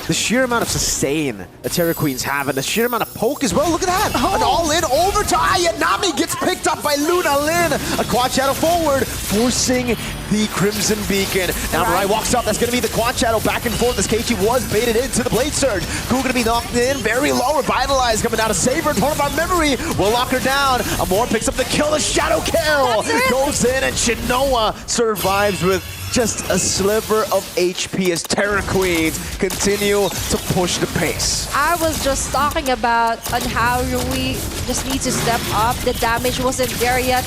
the sheer amount of sustain the Terra Queens have and the sheer amount of poke as well. Look at that! An all-in over to Ayanami, gets picked up by Luna Lin. A quad shadow forward, forcing the Crimson Beacon. Now Mirai walks up. That's going to be the quad shadow back and forth as Keiichi was baited into the Blade Surge. Ku going to be knocked in. Very low. Revitalized coming out of Saber in front of our memory. Will lock her down. Amor picks up the kill. The shadow kill goes in, and Shinoa survives with just a sliver of HP as Terra Queens continue to push the pace. I was just talking about on how Rui just needs to step up. The damage wasn't there yet.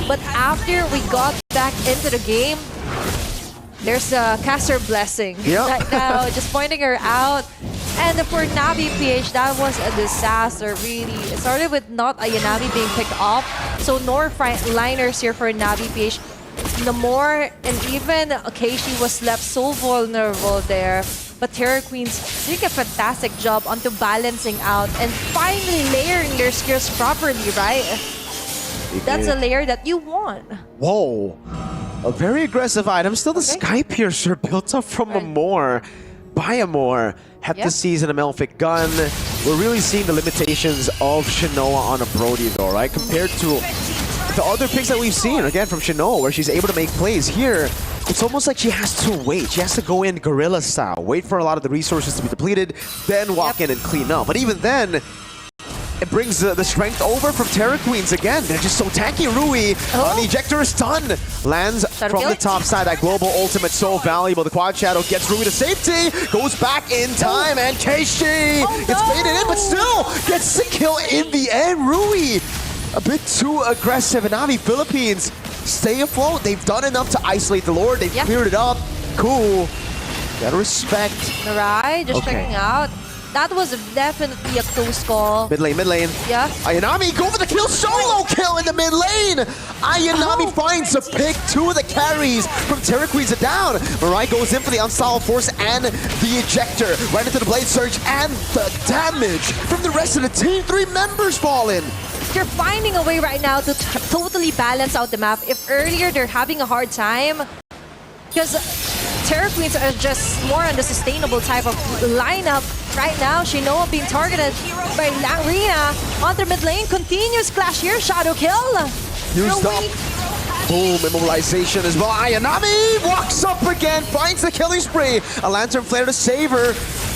But after we got back into the game, there's a caster blessing right now, just pointing her out. And for Navi PH, that was a disaster, really. It started with not Ayanami being picked off, so no liners here for Navi PH. Namor and even Keiichi was left so vulnerable there. But Terra Queens did a fantastic job onto balancing out and finally layering their skills properly, right? That's a layer that you want. Whoa. A very aggressive item. Still the Sky Piercer built up from Amor. By Amor. Hepta season, a Melfic gun. We're really seeing the limitations of Shinoa on a Brody though, right? Compared to the other picks that we've seen, again, from Shinoa, where she's able to make plays. Here, it's almost like she has to wait. She has to go in guerrilla style, wait for a lot of the resources to be depleted, then walk in and clean up. But even then, it brings the strength over from Terra Queens again. They're just so tanky. Rui on the ejector is stun. Lands from the top side. That global ultimate so valuable. The quad shadow gets Rui to safety. Goes back in time. And Keiichi gets baited in, but still gets the kill in the end. Rui a bit too aggressive. And Navi Philippines stay afloat. They've done enough to isolate the Lord. They've cleared it up. Cool. Gotta respect. Mirai just checking out. That was definitely a close call. Mid lane. Yeah. Ayanami, go for the kill. Solo kill in the mid lane. Ayanami finds a pick. 2 of the carries from Terra Queens are down. Mirai goes in for the Unstoppable Force and the ejector. Right into the Blade Surge and the damage from the rest of the team. 3 members fall in. They're finding a way right now to totally balance out the map. If earlier they're having a hard time, because Terra Queens are just more on the sustainable type of lineup. Right now, Shinoa being targeted by Larina. On the mid lane, continuous clash here. Shadow kill. Used up. Boom, immobilization as well. Ayanami walks up again, finds the killing spree. A Lantern Flare to save her.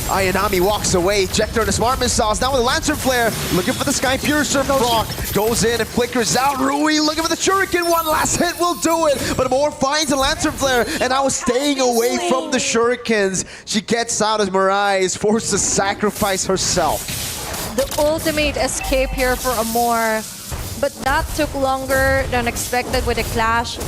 Ayanami walks away. Ejector and the Smart Missiles. Now with a Lantern Flare, looking for the Sky Piercer. Brock goes in and flickers out. Rui looking for the Shuriken. One last hit will do it. But Amor finds a Lantern Flare, and now staying away from the Shurikens. She gets out as Mirai is forced to sacrifice herself. The ultimate escape here for Amor. But that took longer than expected with the clash.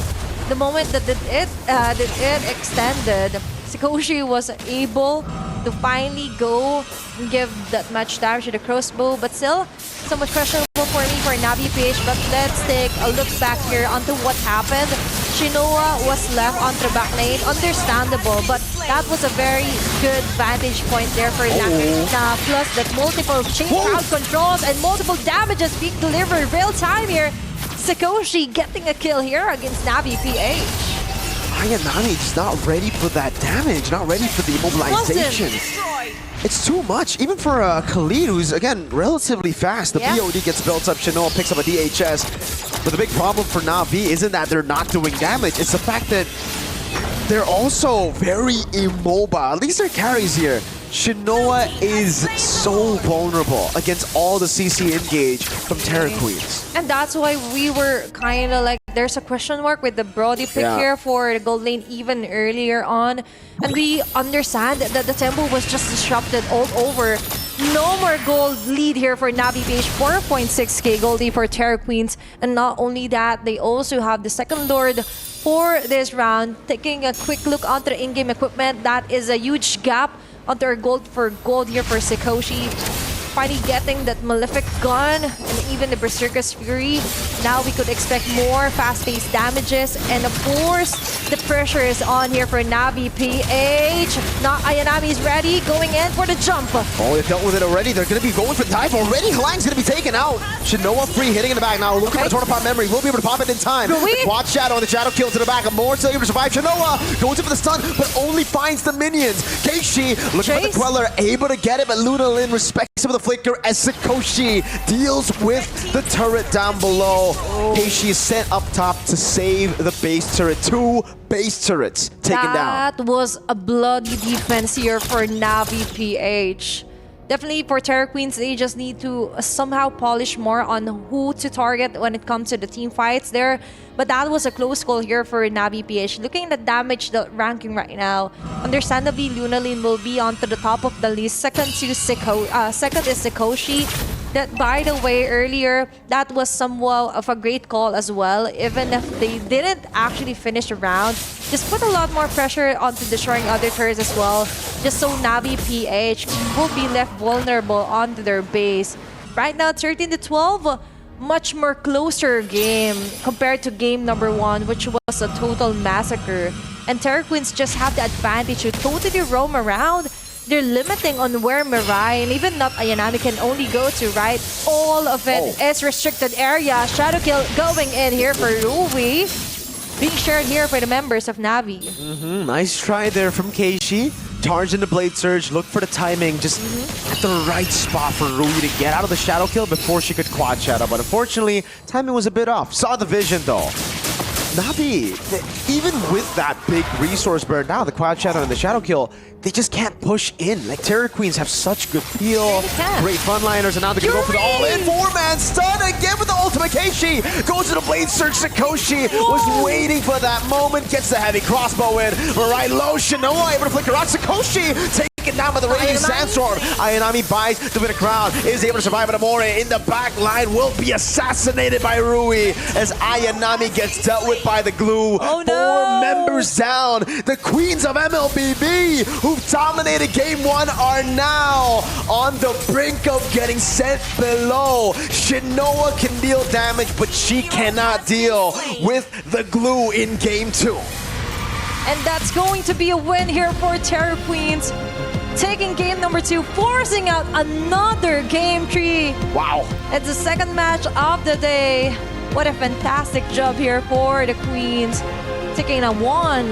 The moment that it extended, Sikoshi was able to finally go and give that much damage to the crossbow, but still somewhat questionable for me for Navi PH. But let's take a look back here onto what happened. Shinoa was left on the back lane, understandable, but that was a very good vantage point there for Navi. Plus that multiple chain crowd controls and multiple damages being delivered real time here. Sikoshi getting a kill here against Navi PH. Ayanami just not ready for that damage, not ready for the immobilization. It's too much, even for Khalid, who's, again, relatively fast. The BOD gets built up, Shinoa picks up a DHS. But the big problem for Na'Vi isn't that they're not doing damage. It's the fact that they're also very immobile. At least their carries here. Shinoa is so vulnerable against all the CC engage from Terra Queens. And that's why we were kind of like, there's a question mark with the Brody pick here for the gold lane even earlier on. And we understand that the tempo was just disrupted all over. No more gold lead here for NaviPH, 4.6k gold lead for Terra Queens. And not only that, they also have the second Lord for this round. Taking a quick look onto the in-game equipment, that is a huge gap onto our gold here for Sikoshi. Finally getting that Malefic gun and even the Berserker's Fury. Now we could expect more fast-paced damages. And of course, the pressure is on here for Navi PH. Not Ayanami is ready, going in for the jump. Oh, they've dealt with it already. They're going to be going for dive already. Halang's going to be taken out. Shinoa free, hitting in the back now. Looking for the Tornapot memory. We'll be able to pop it in time. Watch Shadow and the Shadow kill to the back. More still able to survive. Shinoa goes in for the stun, but only finds the minions. Keishi looking for the Queller, able to get it, but Lunalin respects him with the flicker as Sikoshi deals with the turret down below. Keishi is sent up top to save the base turret. 2 base turrets taken down. That was a bloody defense here for Navi PH. Definitely for Terra Queens, they just need to somehow polish more on who to target when it comes to the team fights there. But that was a close call here for Navi PH. Looking at the damage ranking right now, understandably, Lunalin will be onto the top of the list. Second is Sikoshi. That, by the way, earlier, that was somewhat of a great call as well. Even if they didn't actually finish the round, just put a lot more pressure onto destroying other turrets as well, just so Navi PH will be left vulnerable onto their base. Right now, 13-12, much more closer game compared to game number 1, which was a total massacre. And Terra Queens just have the advantage to totally roam around. They're limiting on where Mirai and even not Ayanami can only go to, right? All of it is restricted area. Shadow kill going in here for Rui. Being shared here for the members of Navi. Nice try there from Keishi. Charge into Blade Surge, look for the timing, just at the right spot for Rui to get out of the Shadow kill before she could quad Shadow. But unfortunately, timing was a bit off. Saw the vision though. Navi, even with that big resource burn now, the quad Shadow and the Shadow kill, they just can't push in. Like, Terra Queens have such good feel, great frontliners, and now they're gonna go for the all-in. 4-man stun again with the ultimate. Keishi goes to the Blade Surge. Sikoshi was waiting for that moment, gets the heavy crossbow in. Right low, Shinoa able to flicker out. Sikoshi taken down by the Raging Sandstorm. Ayanami buys the bit of crowd, is able to survive, but Amore in the back line will be assassinated by Rui as Ayanami gets dealt with by the glue. 4 members down. The Queens of MLBB, who've dominated game 1, are now on the brink of getting sent below. Shinoa can deal damage, but she cannot deal with the glue in game 2. And that's going to be a win here for Terra Queens. Taking game number 2, forcing out another game 3. Wow. It's the second match of the day. What a fantastic job here for the Queens. Taking a 1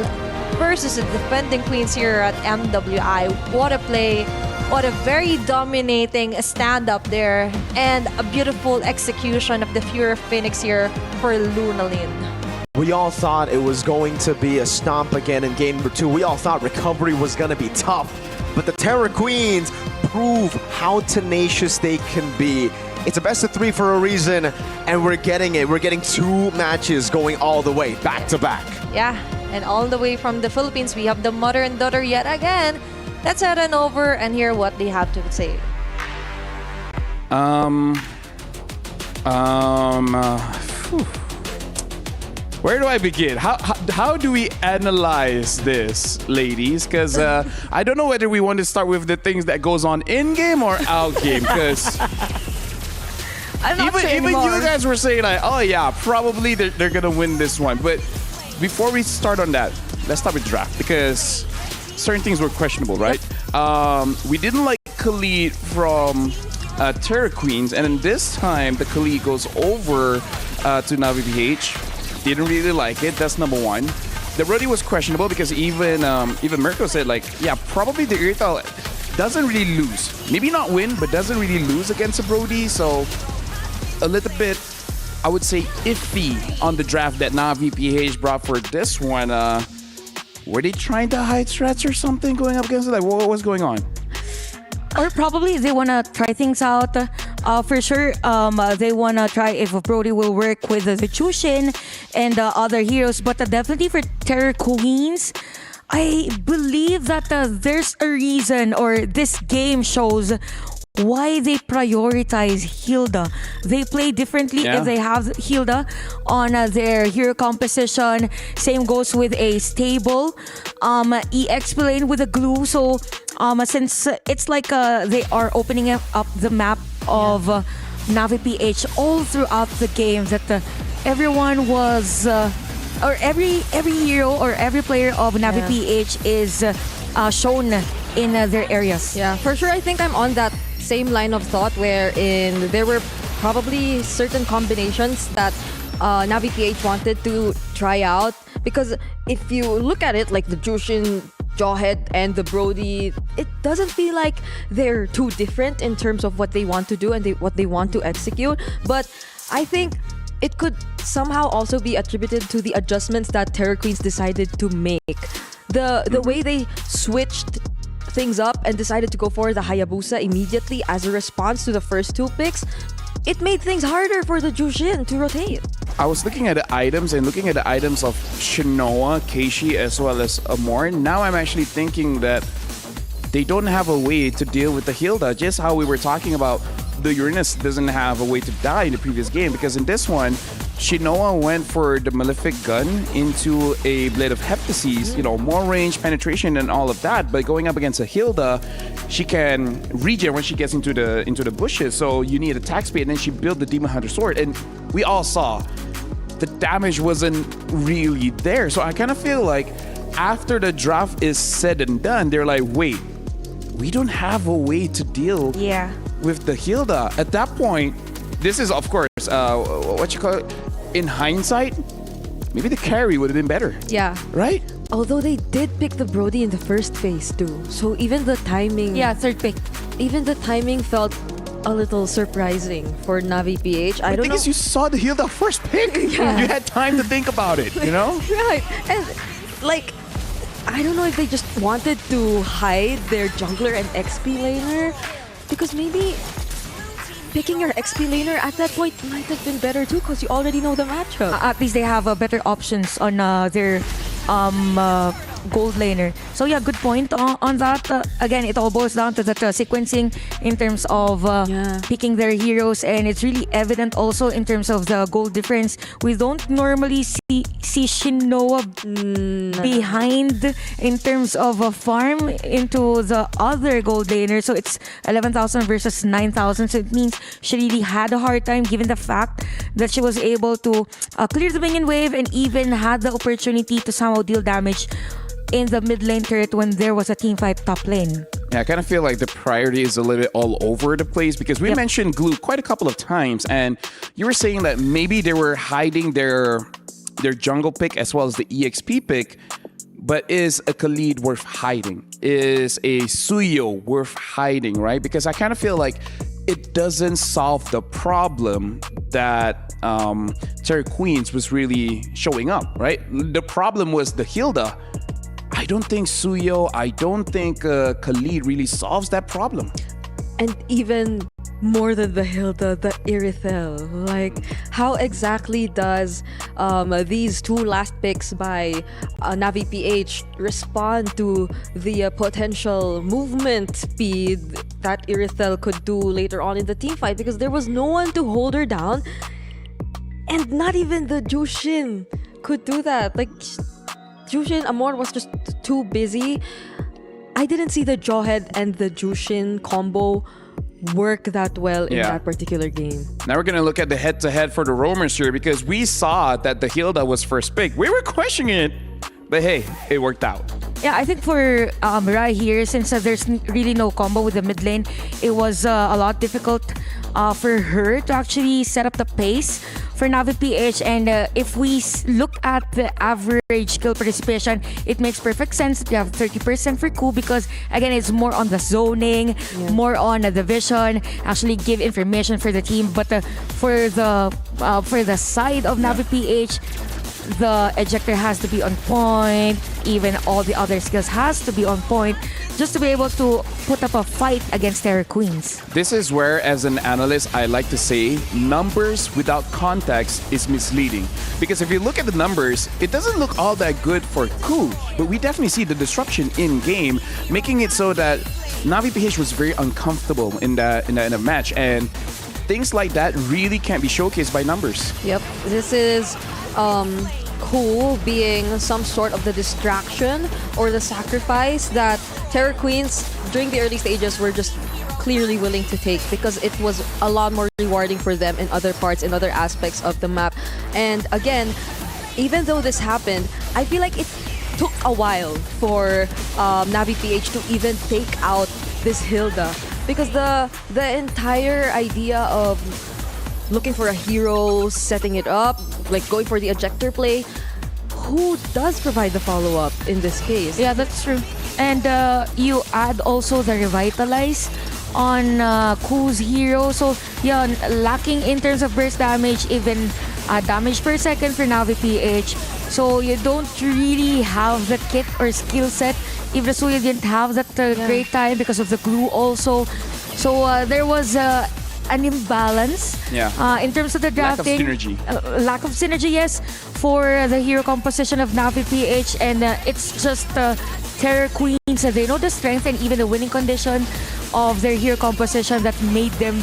versus the defending Queens here at MWI. What a play. What a very dominating stand-up there. And a beautiful execution of the Fury of Phoenix here for Lunalin. We all thought it was going to be a stomp again in game number 2. We all thought recovery was going to be tough. But the Terra Queens prove how tenacious they can be. It's a best of 3 for a reason, and we're getting it. We're getting 2 matches going all the way, back to back. Yeah, and all the way from the Philippines, we have the mother and daughter yet again. Let's head on over and hear what they have to say. Where do I begin? How do we analyze this, ladies? Because I don't know whether we want to start with the things that goes on in-game or out-game, because even you guys were saying like, oh yeah, probably they're going to win this one. But before we start on that, let's start with draft, because certain things were questionable, right? We didn't like Khalid from Terra Queens, and then this time the Khalid goes over to Navi PH. Didn't really like it. That's number 1. The Brody was questionable because even Mirko said like, yeah, probably the Irtal doesn't really lose. Maybe not win, but doesn't really lose against a Brody. So a little bit I would say, iffy on the draft that Navi PH brought for this one. Were they trying to hide threats or something going up against it? Like, what was going on? Or probably they want to try things out. For sure, they want to try if Brody will work with the Chushin and other heroes. But definitely for Terror Queens, I believe that there's a reason, or this game shows why they prioritize Hilda. They play differently if they have Hilda on their hero composition. Same goes with a stable. EX lane with a glue. So since it's like they are opening up the map of Navi PH all throughout the game, that everyone was or every hero or every player of Navi PH is shown in their areas. Yeah, for sure. I think I'm on that same line of thought wherein there were probably certain combinations that Navi PH wanted to try out, because if you look at it, like the Jushin, Jawhead, and the Brody, it doesn't feel like they're too different in terms of what they want to do and what they want to execute. But I think it could somehow also be attributed to the adjustments that Terror Queens decided to make. The way they switched things up and decided to go for the Hayabusa immediately as a response to the first two picks, it made things harder for the Jushin to rotate. I was looking at the items and looking at the items of Shinoa, Keishi, as well as Amor. Now I'm actually thinking that they don't have a way to deal with the Hilda, just how we were talking about the Uranus doesn't have a way to die in the previous game, because in this one, Shinoa went for the Malefic Gun into a Blade of Heptases, more range, penetration, and all of that. But going up against a Hilda, she can regen when she gets into the bushes. So you need attack speed, and then she built the Demon Hunter Sword. And we all saw the damage wasn't really there. So I kind of feel like after the draft is said and done, they're like, wait, we don't have a way to deal with the Hilda. At that point, this is, of course, in hindsight, maybe the carry would have been better. Yeah. Right? Although they did pick the Brody in the first phase too. So even the timing... Yeah, third pick. Even the timing felt a little surprising for Navi PH. I The don't thing know. is, you saw the Hilda first pick. Yeah. You had time to think about it, Right. And like, I don't know if they just wanted to hide their jungler and XP laner, because maybe picking your XP laner at that point might have been better too, because you already know the matchup. At least they have better options on their gold laner. So yeah, good point on that. Again, it all boils down to that sequencing in terms of picking their heroes, and it's really evident also in terms of the gold difference. We don't normally see Shinoa behind in terms of a farm into the other gold laner. So it's 11,000 versus 9,000. So it means she really had a hard time, given the fact that she was able to clear the minion wave and even had the opportunity to somehow deal damage in the mid lane turret when there was a team fight top lane. Yeah, I kind of feel like the priority is a little bit all over the place, because we mentioned glue quite a couple of times, and you were saying that maybe they were hiding their jungle pick as well as the EXP pick. But is a Khalid worth hiding? Is a Suyo worth hiding, right? Because I kind of feel like it doesn't solve the problem that Terror Queens was really showing up, right? The problem was the Hilda. I don't think Suyo, I don't think Khalid really solves that problem. And even more than the Hilda, the Irithel. Like, how exactly does these two last picks by Navi PH respond to the potential movement speed that Irithel could do later on in the team fight? Because there was no one to hold her down, and not even the Jushin could do that. Like, Jushin Amor was just too busy. I didn't see the Jawhead and the Jushin combo work that well in that particular game. Now we're going to look at the head-to-head for the Roamers here, because we saw that the Hilda was first pick. We were questioning it, but hey, it worked out. Yeah, I think for Rai here, since there's really no combo with the mid lane, it was a lot difficult for her to actually set up the pace for Navi PH. And if we look at the average kill participation, it makes perfect sense that you have 30% for Ku, because again, it's more on the zoning, more on the vision, actually give information for the team. But for the side of Navi PH, the ejector has to be on point, even all the other skills has to be on point just to be able to put up a fight against Terror Queens. This is where, as an analyst, I like to say numbers without context is misleading. Because if you look at the numbers, it doesn't look all that good for Ku, but we definitely see the disruption in game, making it so that Navi PH was very uncomfortable in the match, and things like that really can't be showcased by numbers. Yep, this is Ku being some sort of the distraction or the sacrifice that Terror Queens during the early stages were just clearly willing to take, because it was a lot more rewarding for them in other parts, in other aspects of the map. And again, even though this happened, I feel like it took a while for Navi PH to even take out this Hilda, because the entire idea of looking for a hero, setting it up, like going for the ejector play, who does provide the follow-up in this case? Yeah, that's true. And you add also the revitalize on Ku's hero. So yeah, lacking in terms of burst damage, even damage per second for Navi PH. So you don't really have the kit or skill set. Even so, you didn't have that great time because of the glue also. So there was an imbalance in terms of the drafting. Lack of synergy, yes, for the hero composition of Navi PH. And it's just Terror Queens. They know the strength and even the winning condition of their hero composition that made them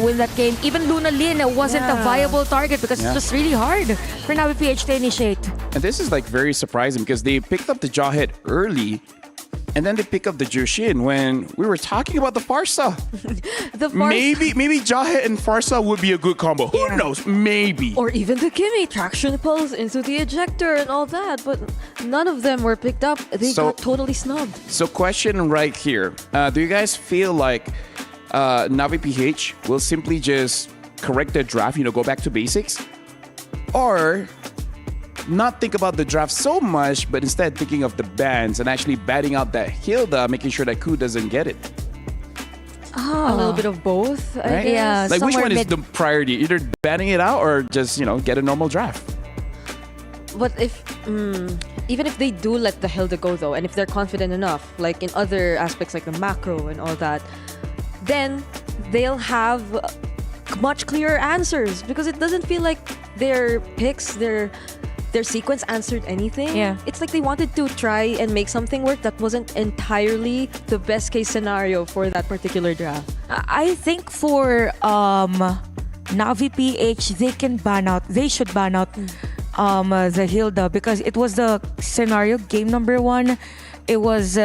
win that game. Even Luna Lin wasn't a viable target because it's just really hard for Navi PH to initiate. And this is like very surprising because they picked up the Jawhead early, and then they pick up the Jushin when we were talking about the Farsa. Maybe Jawhead and Farsa would be a good combo. Who knows? Maybe. Or even the Kimmy, traction pulse into the ejector and all that. But none of them were picked up. They got totally snubbed. So question right here. Do you guys feel like Navi PH will simply just correct their draft, go back to basics? Or not think about the draft so much, but instead thinking of the bans and actually batting out that Hilda, making sure that Ku doesn't get it? A little bit of both, I right? guess. Yeah, like which one is mid. the priority? Either batting it out or just, get a normal draft? But if even if they do let the Hilda go though, and if they're confident enough, like in other aspects like the macro and all that, then they'll have much clearer answers, because it doesn't feel like their picks, their sequence answered anything. Yeah. It's like they wanted to try and make something work that wasn't entirely the best case scenario for that particular draft. I think for Navi PH, they should ban out the Hilda, because it was the scenario game number 1. It was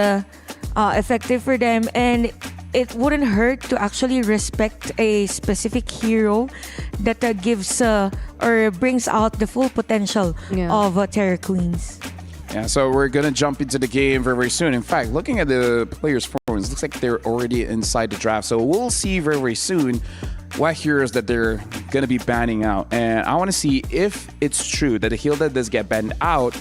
effective for them, and it wouldn't hurt to actually respect a specific hero that gives or brings out the full potential of Terror Queens. Yeah, so we're going to jump into the game very, very soon. In fact, looking at the players' forms, looks like they're already inside the draft. So we'll see very, very soon what heroes that they're going to be banning out. And I want to see if it's true that the Hilda does get banned out.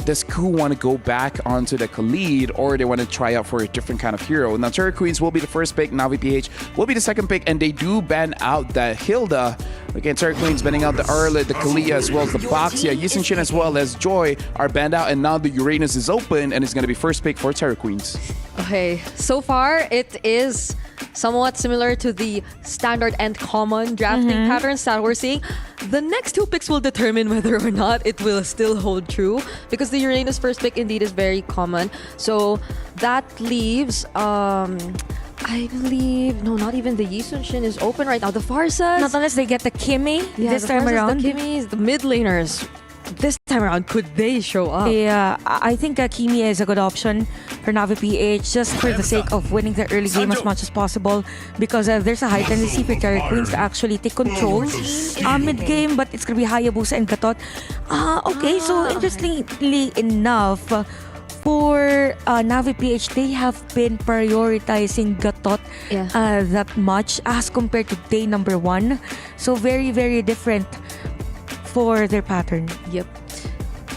Does Ku want to go back onto the Khalid, or they want to try out for a different kind of hero? Now, Terror Queens will be the first pick, Navi PH will be the second pick, and they do ban out the Hilda. Again, Terror Queens banning out the Arlet, the Kalia, as well as the Boxia, Yisenshin, as well as Joy are banned out, and now the Uranus is open, and it's going to be first pick for Terror Queens. Okay, so far it is somewhat similar to the standard and common drafting patterns that we're seeing. The next 2 picks will determine whether or not it will still hold true, because the Uranus first pick indeed is very common. So that leaves, I believe, no, not even the Yisunshin is open right now. The Farsas, Not unless they get the Kimmy this the time Farsas, around. the Kimmys, the mid laners. This time around, could they show up? Yeah, I think Kimi is a good option for Navi PH, just for the sake of winning the early game as much as possible, because there's a high tendency for Terror Queens to actually take control mid-game, but it's going to be Hayabusa and Gatot. Okay, so interestingly enough, for Navi PH, they have been prioritizing Gatot that much as compared to day number 1. So very, very different for their pattern. Yep.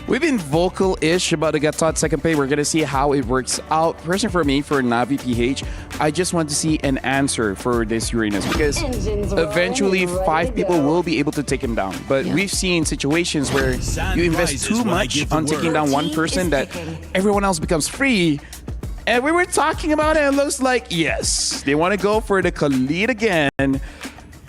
We've been vocal-ish about the Gatot second pay. We're going to see how it works out. Personally, for me, for Navi PH, I just want to see an answer for this Uranus because eventually 5 people will be able to take him down. But we've seen situations where you invest too much on taking down one person that everyone else becomes free. And we were talking about it, it looks like, yes, they want to go for the Khalid again.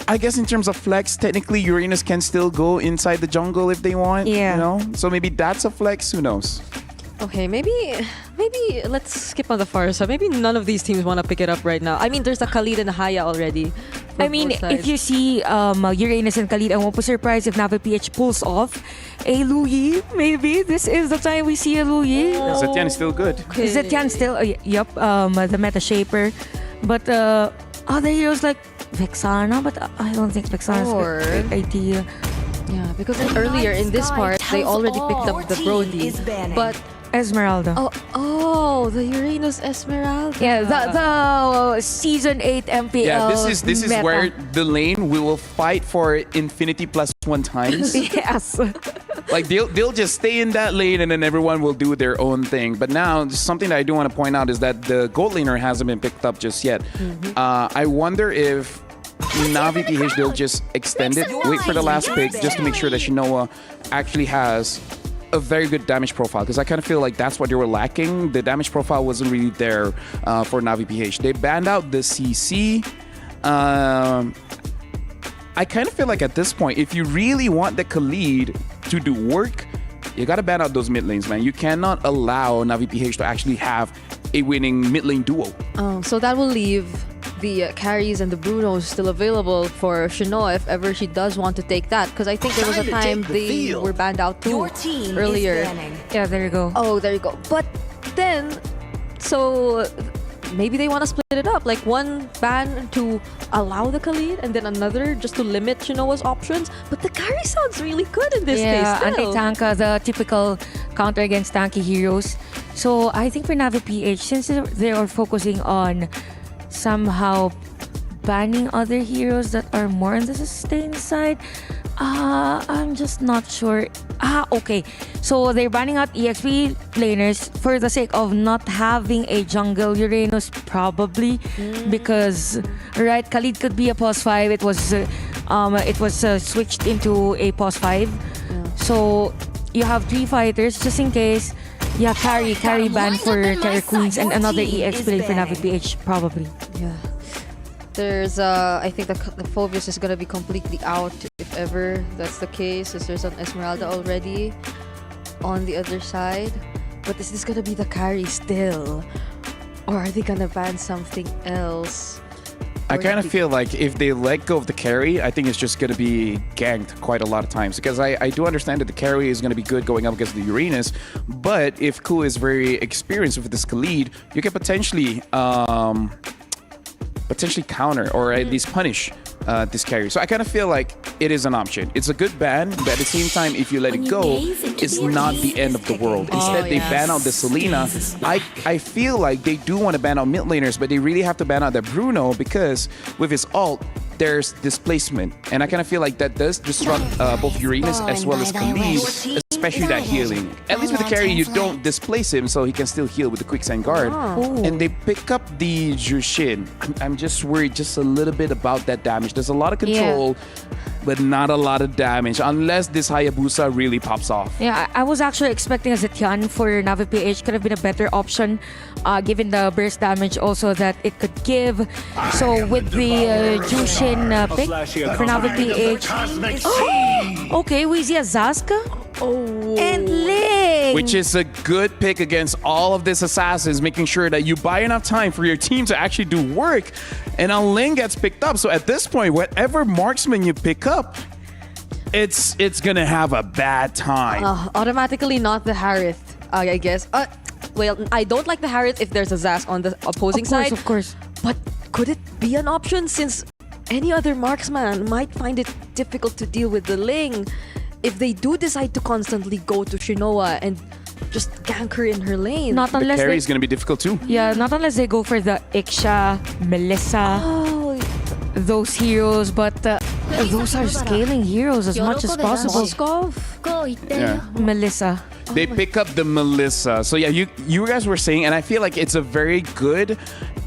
I guess in terms of flex, technically Uranus can still go inside the jungle if they want. Yeah. You know? So maybe that's a flex, who knows? Okay, maybe let's skip on the far side. Maybe none of these teams want to pick it up right now. I mean, there's a Khalid and a Haya already. I mean, if you see Uranus and Khalid, I won't be surprised if Navi PH pulls off a Luyi. Maybe this is the time we see a Luyi. Zetian is still good. Zetian still, the meta shaper. But other heroes like Vexana, but I don't think Vexana's a great idea. Yeah, because earlier in this part, they already picked up the Brody. But Esmeralda. The Uranus Esmeralda. Yeah, the season 8 MPL. Yeah, this is meta. where the lane we will fight for infinity +1 times. Yes. Like they'll just stay in that lane and then everyone will do their own thing. But now something that I do want to point out is that the gold laner hasn't been picked up just yet. I wonder if Navi PH they'll just extend it, wait for the last pick just to make sure that Shinoa actually has a very good damage profile, because I kind of feel like that's what they were lacking. The damage profile wasn't really there for Navi PH. They banned out the CC. I kind of feel like at this point, if you really want the Khalid to do work, you got to ban out those mid lanes, man. You cannot allow Navi PH to actually have a winning mid lane duo. So that will leave the carries and the Brunos still available for Shinoa if ever she does want to take that. Because I think there was a time they were banned out too earlier. Yeah, there you go. Oh, there you go. But then, so maybe they want to split it up. Like one ban to allow the Khalid and then another just to limit Shinoa's options. But the carry sounds really good in this case. Yeah, anti-tanka, the typical counter against tanky heroes. So I think for Navi PH, since they are focusing on somehow banning other heroes that are more on the sustain side, I'm just not sure. Okay. So they're banning out EXP laners for the sake of not having a jungle Uranus, probably because Khalid could be a +5. It was switched into a +5. So you have 3 fighters just in case. Yeah, carry ban for Terror Queens and another EXP lane for Navi PH, probably. Yeah. There's, I think the Phobius is going to be completely out if ever that's the case, since there's an Esmeralda already on the other side. But is this going to be the carry still? Or are they going to ban something else? I kind of feel like if they let go of the carry, I think it's just going to be ganked quite a lot of times. Because I do understand that the carry is going to be good going up against the Uranus. But if Ku is very experienced with this Khalid, you can potentially counter or at least punish this carry. So I kind of feel like it is an option. It's a good ban, but at the same time, if you let it go, it's not the end of the world. Instead, they ban out the Selena. I feel like they do want to ban out mid laners, but they really have to ban out the Bruno because with his ult, there's displacement. And I kind of feel like that does disrupt both Uranus as well as Khalid, especially that healing. At least with the carry, you don't displace him, so he can still heal with the Quicksand Guard. And they pick up the Jushin. I'm just worried just a little bit about that damage. There's a lot of control, but not a lot of damage, unless this Hayabusa really pops off. Yeah, I was actually expecting a Zetian for Navi PH. Could have been a better option, given the burst damage also that it could give. So with the Jushin pick for Navi PH. Okay, we see a Zaska. And Ling! Which is a good pick against all of these assassins, making sure that you buy enough time for your team to actually do work. And now Ling gets picked up. So at this point, whatever marksman you pick up, it's gonna have a bad time. Automatically not the Harith, I guess. Well, I don't like the Harith if there's a Zas on the opposing side. Of course. But could it be an option, since any other marksman might find it difficult to deal with the Ling if they do decide to constantly go to Shinoa and just gank her in her lane. Not unless Carry they, is going to be difficult too. yeah, not unless they go for the Iksha, Melissa, Oh, those heroes, but those are scaling heroes as much as possible. Moskov. Yeah. Melissa. They pick up the Melissa. So yeah, you guys were saying, and I feel like it's a very good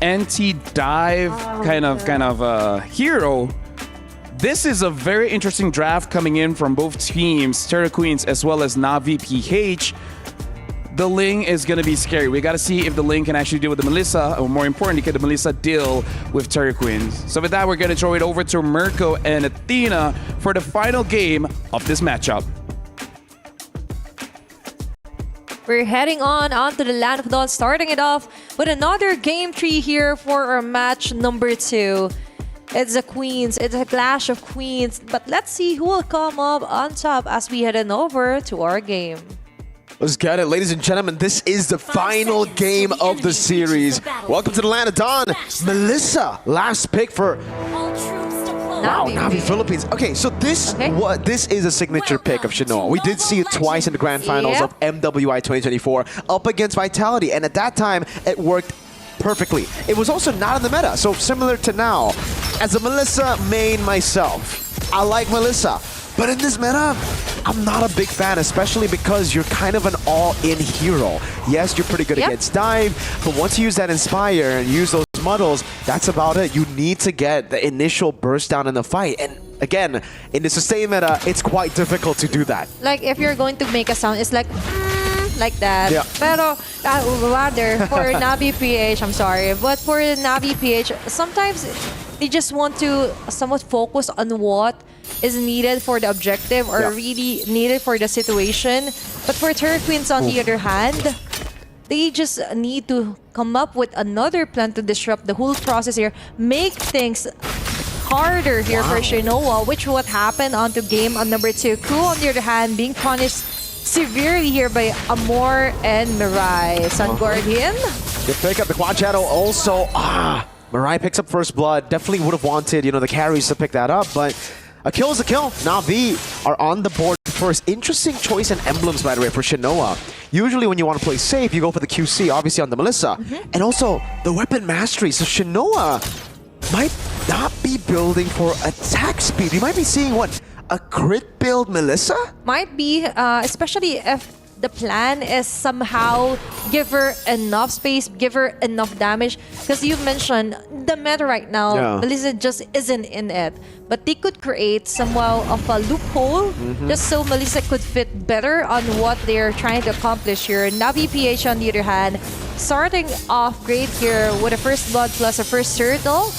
anti-dive kind of hero. This is a very interesting draft coming in from both teams, Terra Queens as well as Navi PH. The Ling is going to be scary. We got to see if the Ling can actually deal with the Melissa, or more importantly, can the Melissa deal with Terra Queens. So with that, we're going to throw it over to Mirko and Athena for the final game of this matchup. We're heading onto the Land of Dawn, starting it off with another game tree here for our match number 2. It's a Queens, it's a clash of Queens, but let's see who will come up on top as we head on over to our game. Let's get it, ladies and gentlemen. This is the final game of the series. Welcome to the Land of Dawn. Melissa, last pick for Navi Philippines. Okay, so this is a signature pick of Shinoa. We did see it twice in the grand finals of MWI 2024 up against Vitality, and at that time it worked perfectly. It was also not in the meta, so similar to now. As a Melissa main myself, I like Melissa, but in this meta, I'm not a big fan, especially because you're kind of an all-in hero. Yes, you're pretty good against dive, but once you use that Inspire and use those muddles, that's about it. You need to get the initial burst down in the fight, and again, in the sustain meta, it's quite difficult to do that. Like if you're going to make a sound, it's like that. Yeah. Pero rather for Navi PH, I'm sorry, but for Navi PH, sometimes they just want to somewhat focus on what is needed for the objective or really needed for the situation. But for Terra Queens, on the other hand, they just need to come up with another plan to disrupt the whole process here, make things harder here for Shinoa, which would happen onto game on number 2. Ku, on the other hand, being punished severely here by Amor and Mirai. Sun Guardian. They pick up the quad shadow also. Mirai picks up first blood. Definitely would have wanted, the carries to pick that up, but a kill is a kill. Navi are on the board first. Interesting choice in emblems, by the way, for Shinoa. Usually when you want to play safe, you go for the QC, obviously on the Melissa. And also the weapon mastery. So Shinoa might not be building for attack speed. You might be seeing what? A crit build Melissa? Might be, especially if the plan is somehow give her enough space, give her enough damage. Because you mentioned the meta right now, Melissa just isn't in it. But they could create somewhat of a loophole just so Melissa could fit better on what they're trying to accomplish here. Navi PH, on the other hand, starting off great here with a first blood plus a first turtle.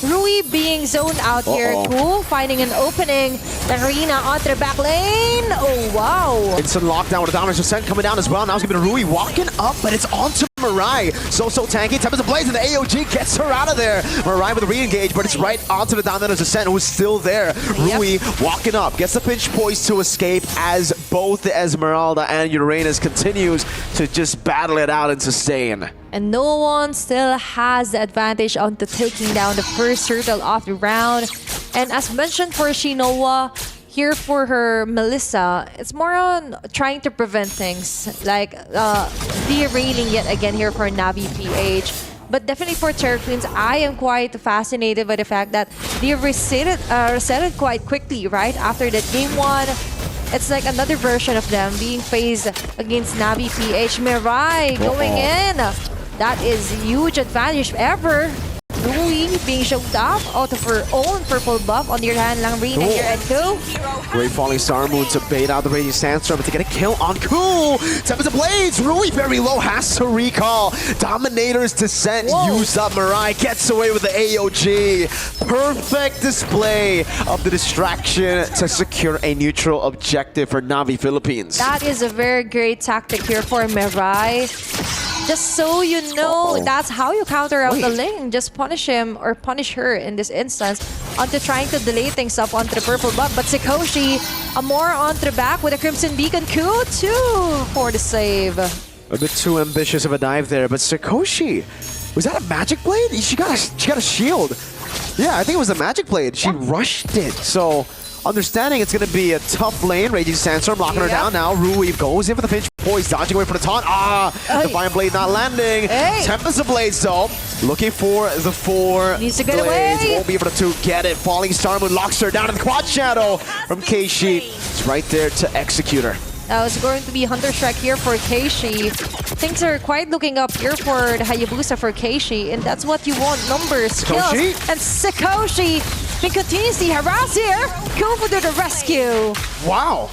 Rui being zoned out here. Cool. Finding an opening. The arena onto the back lane. Oh, wow. Instant lockdown with a dominance percent coming down as well. Now it's going to be Rui walking up, but it's onto Mirai. So tanky. Tempest Blaze, and the AOG gets her out of there. Mirai with a re-engage, but it's right onto the dominance ascent, who's still there. Rui walking up. Gets the pinch poise to escape as both the Esmeralda and Uranus continues to just battle it out and sustain. And no one still has the advantage onto taking down the first turtle of the round. And as mentioned for Shinoa, here for her Melissa, it's more on trying to prevent things, like derailing yet again here for Navi PH. But definitely for Terra Queens, I am quite fascinated by the fact that they reset it quite quickly, right? After that game 1, it's like another version of them being faced against Navi PH. Mirai going in. That is huge advantage ever. Rui being choked up out of her own purple buff. On the other hand, Langrina here and Ku. Great Falling Star Moon to bait out the Raging Sandstorm, but to get a kill on Ku. Tempest Blades, Rui very low, has to recall. Dominator's Descent used up. Mirai gets away with the AOG. Perfect display of the distraction to secure a neutral objective for Navi Philippines. That is a very great tactic here for Mirai. Just so you know, that's how you counter out the Ling. Just punish him or punish her in this instance onto trying to delay things up onto the purple buff. But Sikoshi, Amor onto the back with a Crimson Beacon. Ku, 2 for the save. A bit too ambitious of a dive there, but Sikoshi, was that a Magic Blade? She got a shield. Yeah, I think it was a Magic Blade. She rushed it. So understanding it's going to be a tough lane. Raging Sandstorm locking her down now. Rui goes in for the pinch poised, dodging away from the taunt. Defiant Blade not landing. Hey. Tempest of Blades though, looking for the 4 Needs to get Blades. away. Won't be able to get it. Falling Star Moon locks her down in the quad shadow from Keishi. It's right there to execute her. It's going to be Hunter Strike here for Keishi. Things are quite looking up here for the Hayabusa for Keishi, and that's what you want. Numbers, kills, Sakoshi. and Sakoshi being continuously harassed here. Go for the rescue. Wow.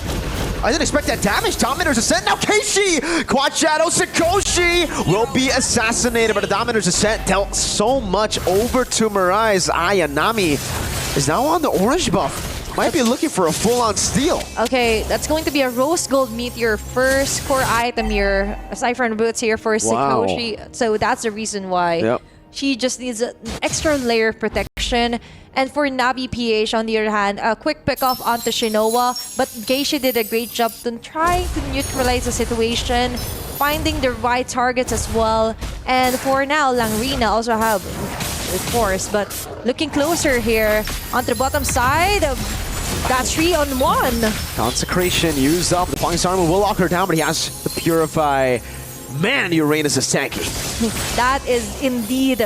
I didn't expect that damage. Dominator's Ascent. Now Keishi! Quad Shadow. Sakoshi will be assassinated, but the Dominator's Ascent dealt so much over to Mirai's. Ayanami is now on the orange buff. Might be looking for a full-on steal. Okay, that's going to be a Rose Gold Meteor first core item here, aside from the boots here for Sakoshi. So that's the reason why. Yep. She just needs an extra layer of protection. And for Navi PH, on the other hand, a quick pick off onto Shinoa. But Geisha did a great job to try to neutralize the situation, finding the right targets as well. And for now, Langrina also have, of course, but looking closer here onto the bottom side. That's 3-on-1. Consecration used up. The Falling Star Moon will lock her down, but he has the Purify. Man, Uranus is tanky. That is indeed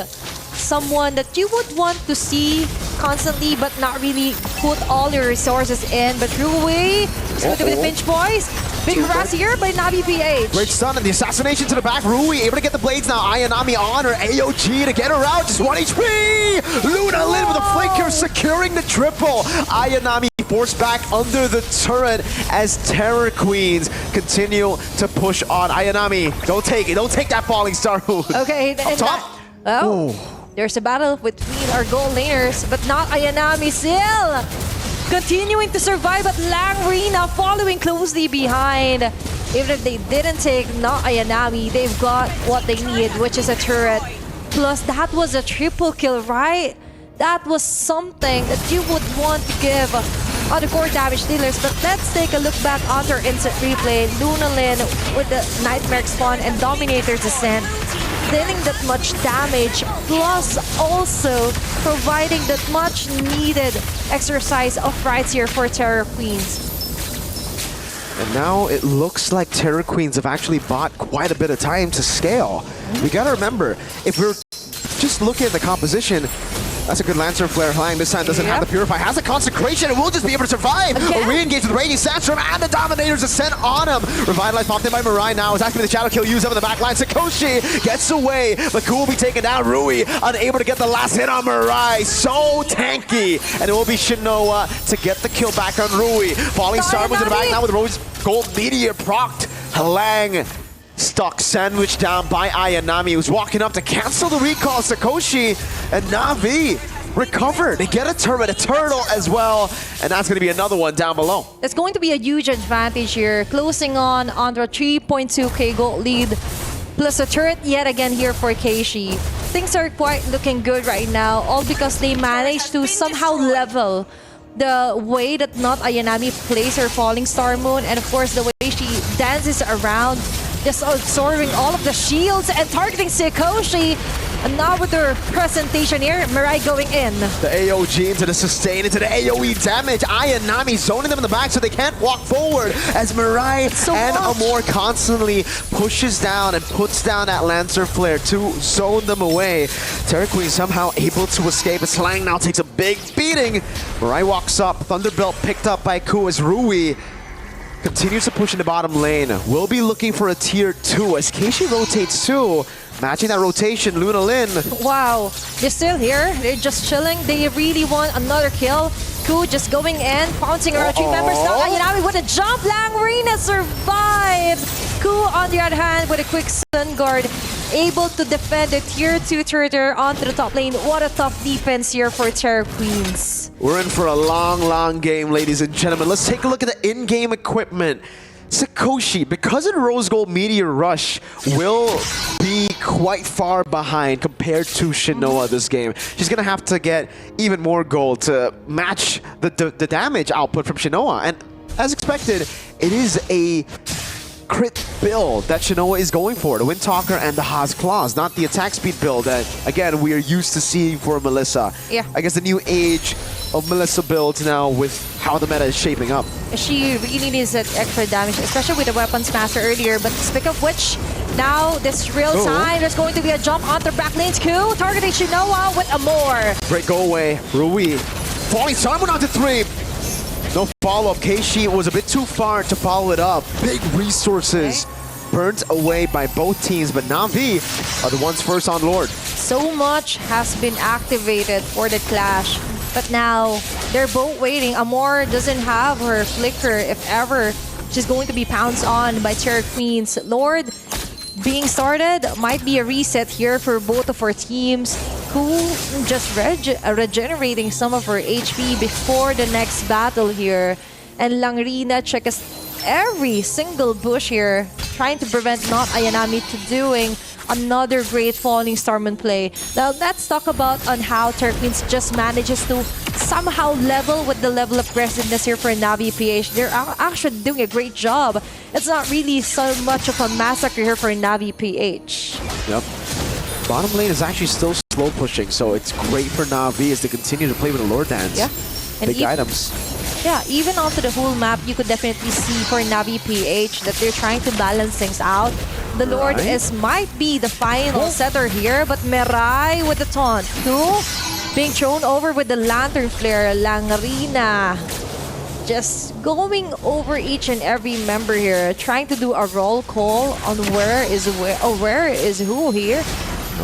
someone that you would want to see constantly, but not really put all your resources in. But Rui is going to be the pinch boys. Big harass here by Navi PH. Great stun and the assassination to the back. Rui able to get the blades now. Ayanami on her AOG to get her out. Just 1 HP. Luna Lin with a flicker securing the triple. Ayanami forced back under the turret as Terror Queens continue to push on. Ayanami, don't take it. Don't take that Falling Star Moon. Okay, Up top. There's a battle between our gold laners, but not Ayanami still. Continuing to survive, but Langrina following closely behind. Even if they didn't take not Ayanami, they've got what they need, which is a turret. Plus, that was a triple kill, right? That was something that you would want to give on the core damage dealers. But let's take a look back on their instant replay. Lunalin with the Nightmare Spawn and Dominator's Ascent, dealing that much damage, plus also providing that much needed exercise of rights here for Terror Queens. And now it looks like Terror Queens have actually bought quite a bit of time to scale. We gotta remember, if we're just looking at the composition, that's a good Lancer Flare. Hlang this time doesn't have the Purify, has a Consecration, and will just be able to survive. A re-engage with Raging Sandstorm and the Dominator's Ascent on him. Revitalize popped in by Mirai now. Is actually the Shadow Kill used up in the back line. Sakoshi gets away, but Ku will be taken down. Rui unable to get the last hit on Mirai. So tanky. And it will be Shinoa to get the kill back on Rui. Falling Star Moon to the back now with Rose Gold Meteor procced. Halang stuck, sandwiched down by Ayanami, who's walking up to cancel the recall. Sakoshi and Navi recover. They get a turret, a turtle as well, and that's going to be another one down below. It's going to be a huge advantage here, closing on under a 3.2k gold lead, plus a turret yet again here for Keishi. Things are quite looking good right now, all because they managed to somehow level the way that not Ayanami plays her Falling Star Moon, and of course the way she dances around, just absorbing all of the shields and targeting Sakoshi. And now with her presentation here, Mirai going in. The AOG into the sustain, into the AoE damage. Ayanami zoning them in the back so they can't walk forward as Mirai and Amor constantly pushes down and puts down that Lancer Flare to zone them away. Terror Queen somehow able to escape. Slang now takes a big beating. Mirai walks up. Thunderbelt picked up by Ku as Rui continues to push in the bottom lane. We'll be looking for a tier 2 as Keishi rotates too. Matching that rotation, Luna Lin. Wow, they're still here. They're just chilling. They really want another kill. Ku just going in, pouncing around 3 members. Now Ayanami with a jump. Langrina survives. Ku on the other hand with a quick Sun Guard, able to defend the tier 2 turret onto the top lane. What a tough defense here for Terror Queens. We're in for a long, long game, ladies and gentlemen. Let's take a look at the in-game equipment. Sakoshi, because of the Rose Gold Meteor Rush, will be quite far behind compared to Shinoa this game. She's going to have to get even more gold to match the damage output from Shinoa. And as expected, it is a crit build that Shinoa is going for, the Windtalker and the Haas Claws, not the attack speed build that, again, we are used to seeing for Melissa. Yeah. I guess the new age of Melissa builds now with how the meta is shaping up. She really needs that extra damage, especially with the Weapons Master earlier. But speak of which, now this real time, there's going to be a jump onto back lane's Q, targeting Shinoa with Amor. Great go away, Rui. Falling Simon onto 3. No follow-up. Keishi was a bit too far to follow it up. Big resources burnt away by both teams, but Na'Vi are the ones first on Lord. So much has been activated for the clash, but now they're both waiting. Amor doesn't have her flicker if ever. She's going to be pounced on by Terra Queens. Lord being started might be a reset here for both of our teams, who just regenerating some of her HP before the next battle here. And Langrina checks every single bush here, trying to prevent not Ayanami to doing another great Falling Starman play. Now let's talk about on how Terra Queens just manages to somehow level with the level of aggressiveness here for Navi PH. They're actually doing a great job. It's not really so much of a massacre here for Navi PH. Yep. Bottom lane is actually still slow pushing, so it's great for Na'Vi as they continue to play with the Lord Dance. Yeah. And Big items. Yeah, even onto the whole map, you could definitely see for Navi PH that they're trying to balance things out. The Lord might be the final setter here, but Mirai with the taunt. Being thrown over with the Lantern Flare. Langrina just going over each and every member here, trying to do a roll call on where is who here.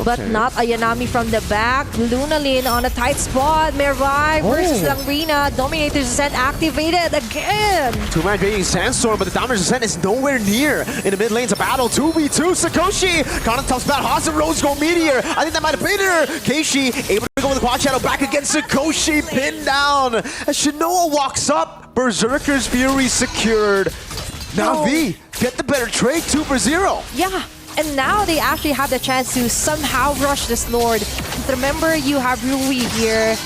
But not Ayanami from the back. Lunalin on a tight spot. Mirai versus Langrina. Dominator's Descent activated again. Two-man beating Sandstorm, but the Dominator's Descent is nowhere near. In the mid lane's a battle. 2v2. Sakoshi. Kind of tough spot. Haas and Rose Gold Meteor. I think that might have been her. Keishi able to go with the Quad Shadow back against Sakoshi. Pinned down. As Shinoa walks up. Berserker's Fury secured. Na'Vi get the better trade. 2-0. Yeah. And now they actually have the chance to somehow rush this Lord. Remember, you have Rui here.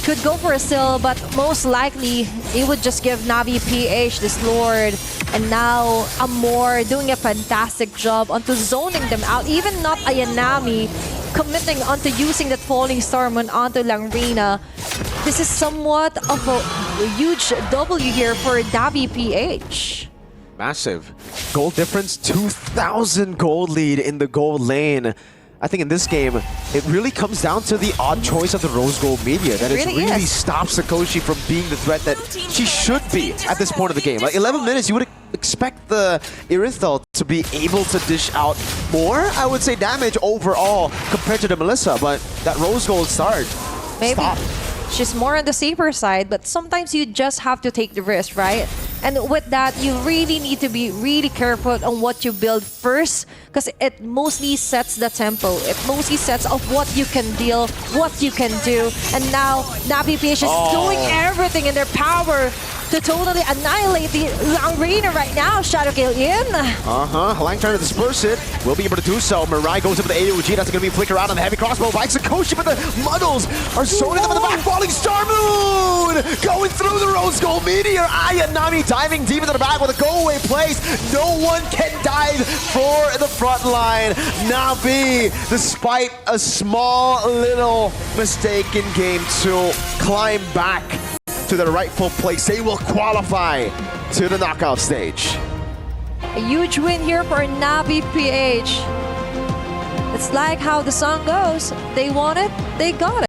Could go for a steal, but most likely it would just give Navi PH this Lord. And now Amor doing a fantastic job onto zoning them out. Even not Ayanami committing onto using that Falling Storm onto Langrina. This is somewhat of a huge W here for Navi PH. Massive. Gold difference, 2,000 gold lead in the gold lane. I think in this game, it really comes down to the odd choice of the Rose Gold Media. That it really stops Sakoshi from being the threat that she should be at this point of the game. Like 11 minutes, you would expect the Irithel to be able to dish out more, I would say, damage overall compared to the Melissa. But that Rose Gold start, stop. She's more on the safer side, but sometimes you just have to take the risk, right? And with that, you really need to be really careful on what you build first, because it mostly sets the tempo. It mostly sets of what you can deal, what you can do. And now, Navi PH is doing everything in their power to totally annihilate the Langrina right now. Shadow Gale in. Lang trying to disperse it. Will be able to do so. Mirai goes up with the AOG. That's going to be flicker out on the heavy crossbow by Sakoshi, but the Muddles are zoning them in the back. Falling Star Moon! Going through the Rose Gold Meteor. Ayanami diving deep into the back with a go-away place. No one can dive for the front line. Na'Vi, despite a small little mistake in game 2, climb back to their rightful place. They will qualify to the knockout stage. A huge win here for Navi PH. It's like how the song goes. They want it, they got it.